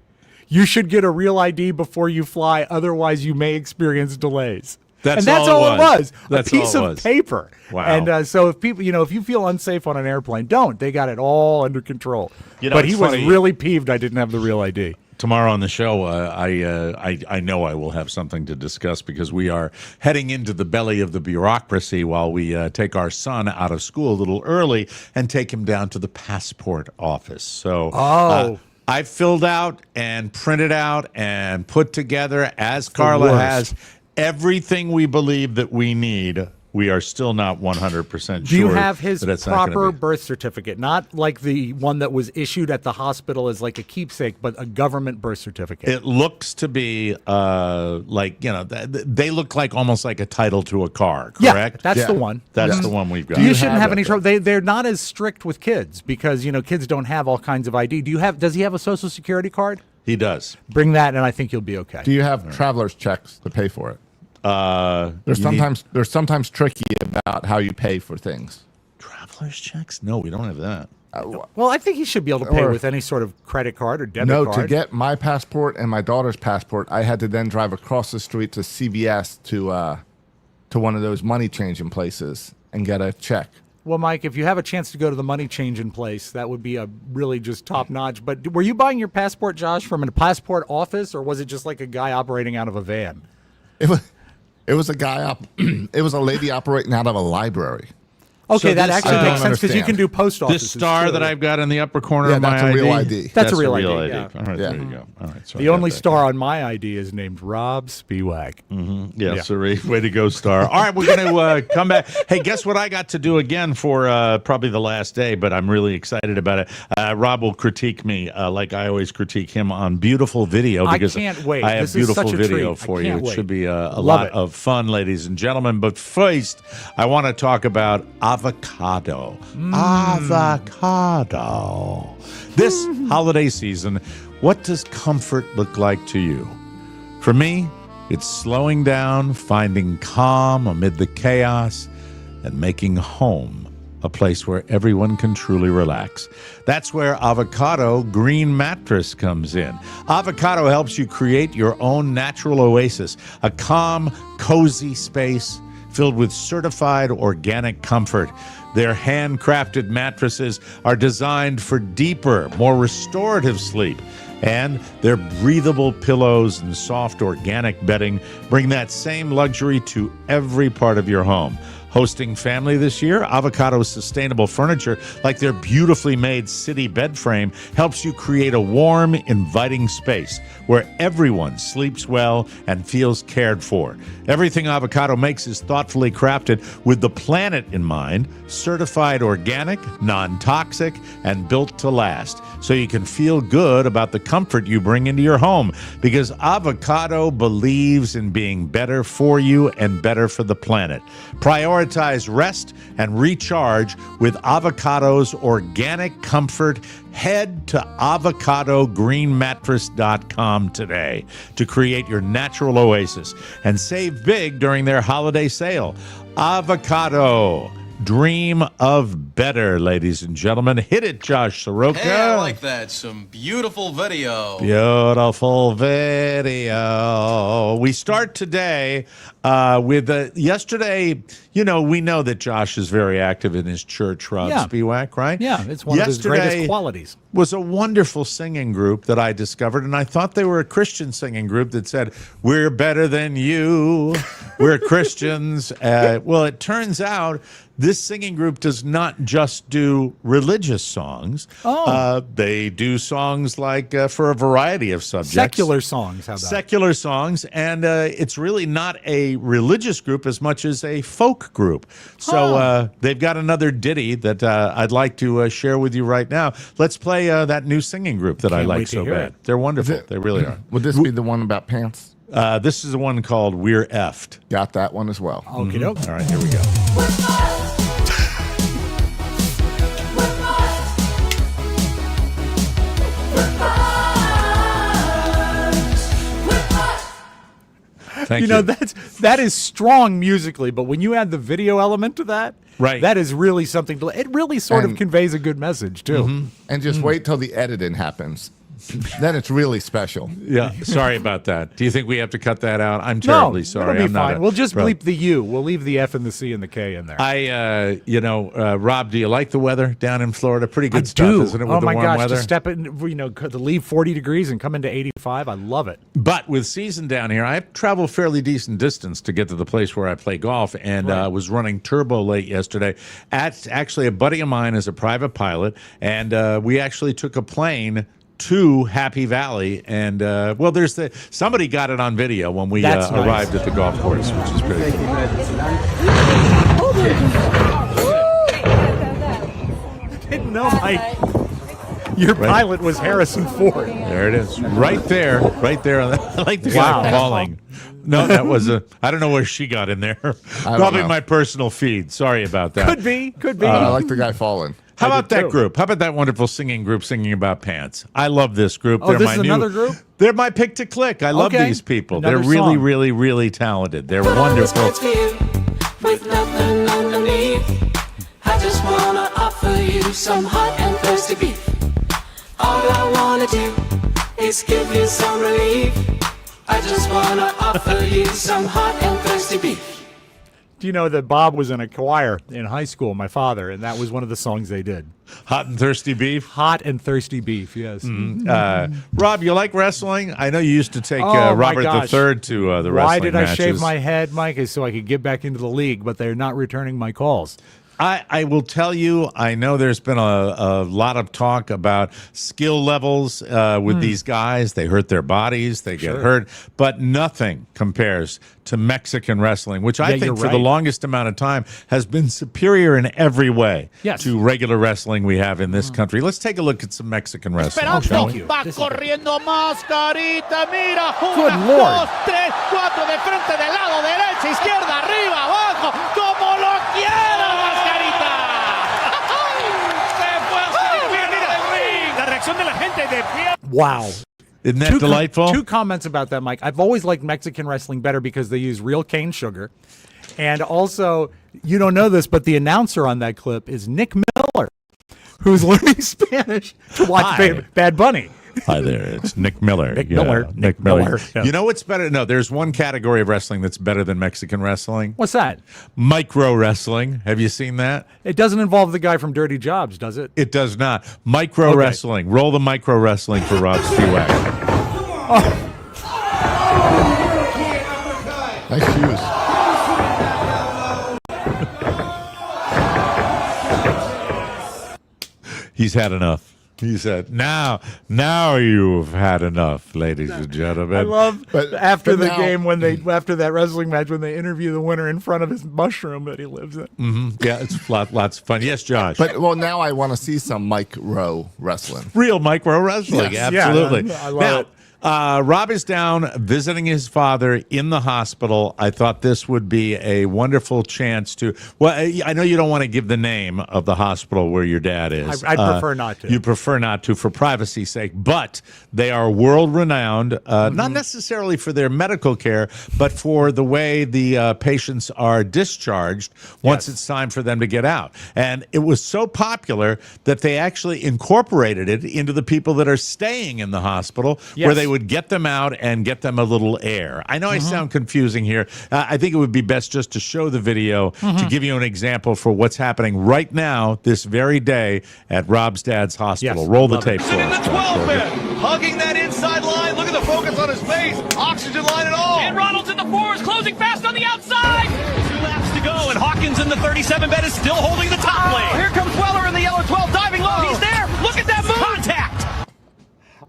S6: You should get a real ID before you fly, otherwise you may experience delays.
S4: That's
S6: and that's
S4: all
S6: all
S4: it
S6: it
S4: was.
S6: was.
S4: That's
S6: a piece
S4: all it
S6: of
S4: was.
S6: paper.
S4: Wow.
S6: And so if people, if you feel unsafe on an airplane, don't. They got it all under control. But
S4: it's
S6: he was
S4: funny.
S6: really peeved I didn't have the real ID.
S4: Tomorrow on the show, I know I will have something to discuss because we are heading into the belly of the bureaucracy while we take our son out of school a little early and take him down to the passport office. So I filled out and printed out and put together, as Carla
S6: worst.
S4: has, everything we believe that we need. We are still not 100% sure.
S6: Do you have his
S4: that it's not gonna
S6: proper
S4: be.
S6: birth certificate? Not like the one that was issued at the hospital as like a keepsake, but a government birth certificate.
S4: It looks to be they look like almost like a title to a car, correct?
S6: Yeah, that's
S7: Yeah.
S6: the one.
S4: That's the one we've got.
S6: You shouldn't
S7: have
S6: have
S7: it,
S6: any
S7: though.
S6: trouble. They're not as strict with kids because kids don't have all kinds of ID. Does he have a social security card?
S4: He does.
S6: Bring that, and I think you'll be okay.
S7: Do you have traveler's checks to pay for it? They're
S4: You need
S7: sometimes tricky about how you pay for things.
S4: traveler's checks? No, we don't have that.
S6: Well, I think he should be able to pay
S7: Or-
S6: with any sort of credit card or debit
S7: No,
S6: card.
S7: to get my passport and my daughter's passport, I had to then drive across the street to CVS to one of those money changing places and get a check.
S6: Well, Mike, if you have a chance to go to the money changing place, that would be a really just top notch. But were you buying your passport, Josh, from a passport office, or was it just like a guy operating out of a van?
S7: It was a guy it was a lady operating out of a library.
S6: Okay,
S4: So
S6: that
S4: this-
S6: actually
S7: I don't
S6: makes sense because you
S7: understand.
S6: can do post offices.
S4: This star
S6: too.
S4: that I've got in the upper corner
S7: Yeah,
S4: of my
S7: that's a real
S4: ID.
S7: ID.
S6: That's a real
S4: ID.
S6: ID, yeah.
S4: All right,
S7: Yeah.
S4: there you go. All right, so I
S6: The
S4: got
S6: only
S4: that.
S6: star on my ID is named Robb Spiewak.
S4: Yeah,
S6: Yeah.
S4: sorry. Way to go, Star. All right, we're going to come back. Hey, guess what I got to do again for probably the last day, but I'm really excited about it. Rob will critique me like I always critique him on beautiful video.
S6: I
S4: Because
S6: can't wait.
S4: I have
S6: This is
S4: beautiful
S6: such a
S4: video
S6: treat. I
S4: for you.
S6: can't
S4: It
S6: wait.
S4: should be a
S6: Love
S4: lot
S6: it.
S4: of fun, ladies and gentlemen. But first, I want to talk about avocado. Avocado. This holiday season, what does comfort look like to you? For me, it's slowing down, finding calm amid the chaos, and making home a place where everyone can truly relax. That's where Avocado Green Mattress comes in. Avocado helps you create your own natural oasis, a calm, cozy space filled with certified organic comfort. Their handcrafted mattresses are designed for deeper, more restorative sleep. And their breathable pillows and soft organic bedding bring that same luxury to every part of your home. Hosting family this year, Avocado's sustainable furniture, like their beautifully made city bed frame, helps you create a warm, inviting space where everyone sleeps well and feels cared for. Everything Avocado makes is thoughtfully crafted with the planet in mind, certified organic, non-toxic, and built to last, so you can feel good about the comfort you bring into your home, because Avocado believes in being better for you and better for the planet. Prioritize rest and recharge with Avocado's organic comfort. Head to avocadogreenmattress.com today to create your natural oasis and save big during their holiday sale. Avocado. Dream of better, ladies and gentlemen. Hit it, Josh Soroka.
S3: Hey, I like that. Some beautiful video.
S4: Beautiful video. We start today with yesterday. You know, we know that Josh is very active in his church, Robb
S6: Yeah.
S4: Spiewak, right?
S6: Yeah, it's one of his greatest
S4: Yesterday
S6: qualities.
S4: was a wonderful singing group that I discovered, and I thought they were a Christian singing group that said, "We're better than you. We're Christians." Well, it turns out this singing group does not just do religious songs. They do songs like for a variety of subjects.
S6: Secular songs, how about
S4: Secular songs, and it's really not a religious group as much as a folk group. So they've got another ditty that I'd like to share with you right now. Let's play that new singing group that I
S6: Can't
S4: like
S6: wait to
S4: so
S6: hear
S4: bad.
S6: it.
S4: They're wonderful. They really are.
S7: Would this be the one about pants?
S4: This is the one called We're Effed.
S7: Got that one as well.
S6: Okie doke.
S4: All right, here we go. Thank you.
S6: You know, that is strong musically, but when you add the video element to that,
S4: Right.
S6: that is really something to it really sort of
S7: And-
S6: conveys a good message too.
S7: And just wait till the editing happens. Then it's really special.
S4: Yeah, sorry about that. Do you think we have to cut that out? I'm terribly sorry.
S6: It'll be
S4: I'm not
S6: fine.
S4: a-
S6: We'll just
S4: Bro.
S6: bleep the U. We'll leave the F and the C and the K in there.
S4: Rob, do you like the weather down in Florida? Pretty good
S6: I
S4: stuff,
S6: do.
S4: isn't it, with
S6: Oh
S4: the
S6: my
S4: warm
S6: gosh,
S4: weather?
S6: to step in, to leave 40 degrees and come into 85, I love it.
S4: But with season down here, I travel fairly decent distance to get to the place where I play golf, and was running turbo late yesterday. Actually, a buddy of mine is a private pilot, and we actually took a plane to Happy Valley, and somebody got it on video when we
S6: That's nice.
S4: arrived at the golf course, which is pretty cool.
S6: Didn't know your pilot was Harrison Ford.
S4: There it is, right there. I like the
S6: Wow.
S4: guy falling. No, that was I don't know where she got in there. Probably
S7: know.
S4: my personal feed. Sorry about that.
S6: Could be.
S7: I like the guy falling.
S4: How
S6: I
S4: about
S6: did
S4: that
S6: too.
S4: group? How about that wonderful singing group singing about pants? I love this group.
S6: Oh, this is another group?
S4: They're my pick to click. I love
S6: Okay.
S4: these people.
S6: Another
S4: They're really,
S6: song.
S4: really, really talented. They're wonderful.
S8: With nothing underneath, I just wanna offer you some hot and thirsty beef. All I wanna do is give you some relief. I just wanna offer you some hot and thirsty beef.
S6: Do you know that Bob was in a choir in high school, my father, and that was one of the songs they did.
S4: Hot and thirsty beef.
S6: Hot and thirsty beef, yes.
S4: Rob, you like wrestling? I know you used to take
S6: Oh, my
S4: Robert
S6: gosh.
S4: III to the wrestling
S6: Why did I
S4: matches.
S6: shave my head, Mike? Is so I could get back into the league, but they're not returning my calls.
S4: I will tell you, I know there's been a lot of talk about skill levels with these guys. They hurt their bodies, they get hurt, but nothing compares to Mexican wrestling, which I
S6: Yeah,
S4: think
S6: you're
S4: for
S6: right.
S4: the longest amount of time has been superior in every way
S6: Yes.
S4: to regular wrestling we have in this country. Let's take a look at some Mexican wrestling. shall we?
S6: Va
S9: corriendo Mascarita, mira,
S6: Good Lord.
S9: 3, 4 de frente, del lado derecha, izquierda, arriba, abajo, como lo quiera, Mascarita. Se fue hasta el ring. La reacción de la gente de pie.
S6: Wow.
S4: Isn't that delightful?
S6: Two comments about that, Mike. I've always liked Mexican wrestling better because they use real cane sugar. And also, you don't know this, but the announcer on that clip is Nick Miller, who's learning Spanish to watch
S4: Hi.
S6: Bad Bunny.
S4: Hi there, it's Nick Miller.
S6: Nick Miller.
S4: Nick Miller.
S6: Miller, yeah.
S4: You know what's better? No, there's one category of wrestling that's better than Mexican wrestling.
S6: What's that?
S4: Micro wrestling. Have you seen that?
S6: It doesn't involve the guy from Dirty Jobs, does it?
S4: It does not. Micro
S6: Okay.
S4: wrestling. Roll the micro wrestling for Rob Spiewak.
S7: Nice shoes.
S4: He's had enough. He said, now you've had enough, ladies and gentlemen.
S6: I love
S7: But
S6: after the
S7: now-
S6: game after that wrestling match when they interview the winner in front of his mushroom that he lives in.
S4: Yeah, it's lots of fun. Yes, Josh.
S7: But well, now I want to see some micro wrestling.
S4: Real micro wrestling.
S7: Yes.
S4: Absolutely.
S6: Yeah, I love
S4: now,
S6: it.
S4: Rob is down visiting his father in the hospital. I thought this would be a wonderful chance to. Well, I know you don't want to give the name of the hospital where your dad is.
S6: I prefer not to.
S4: You prefer not to for privacy's sake, but they are world renowned, not necessarily for their medical care, but for the way the patients are discharged once it's time for them to get out. And it was so popular that they actually incorporated it into the people that are staying in the hospital, where they would get them out and get them a little air. I know I sound confusing here. I think it would be best just to show the video to give you an example for what's happening right now, this very day, at Rob's dad's hospital.
S6: Yes,
S4: Roll the
S6: love
S4: tape
S6: it.
S4: for
S10: In the
S4: us.
S10: 12 man, hugging that inside line. Look at the focus on his face. Oxygen line and all.
S9: And Ronald's in the 4s, closing fast on the outside.
S10: 2 laps to go, and Hawkins in the 37 bed is still holding the top lane.
S9: Here comes Weller in the yellow 12, diving low. He's there. Look at that move.
S10: Contact.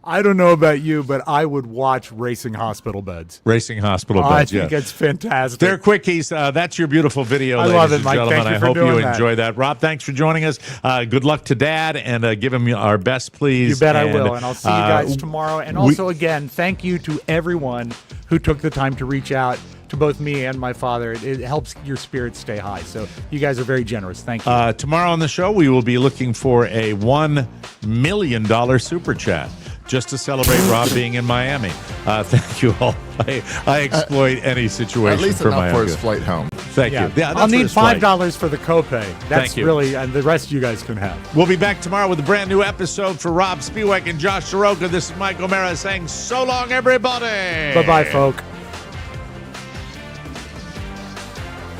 S6: I don't know about you, but I would watch Racing Hospital Beds.
S4: Racing hospital
S6: I
S4: beds,
S6: think
S4: yeah.
S6: it's fantastic.
S4: They're quickies. That's your beautiful video,
S6: I
S4: ladies
S6: love it,
S4: and
S6: Mike.
S4: gentlemen.
S6: Thank you
S4: I
S6: for
S4: hope you
S6: doing that.
S4: enjoy that. Rob, thanks for joining us. Good luck to Dad, and give him our best, please.
S6: You bet I
S4: And,
S6: will, and I'll see you guys tomorrow. And also, again, thank you to everyone who took the time to reach out to both me and my father. It helps your spirits stay high. So you guys are very generous. Thank you.
S4: Tomorrow on the show, we will be looking for a $1 million super chat just to celebrate Rob being in Miami. Thank you all. I exploit any situation
S7: At least
S4: for
S7: enough
S4: my
S7: for
S4: own
S7: his
S4: good.
S7: flight home.
S4: Thank you. Yeah, that's
S6: I'll
S4: for
S6: need
S4: his flight.
S6: $5 for the copay. That's
S4: Thank you.
S6: really, and the rest you guys can have.
S4: We'll be back tomorrow with a brand new episode for Rob Spiewak and Josh Soroka. This is Mike O'Mara saying so long, everybody.
S6: Bye-bye, folk.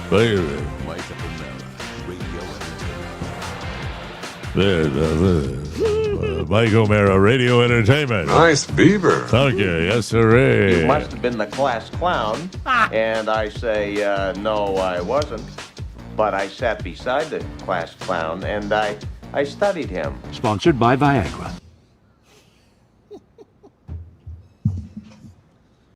S1: Mike O'Mara,
S4: Mike O'Mara, Radio Entertainment.
S11: Nice beaver.
S4: Thank you. Yes, sir.
S12: You must have been the class clown. And I say, no, I wasn't. But I sat beside the class clown and I studied him.
S13: Sponsored by Viagra.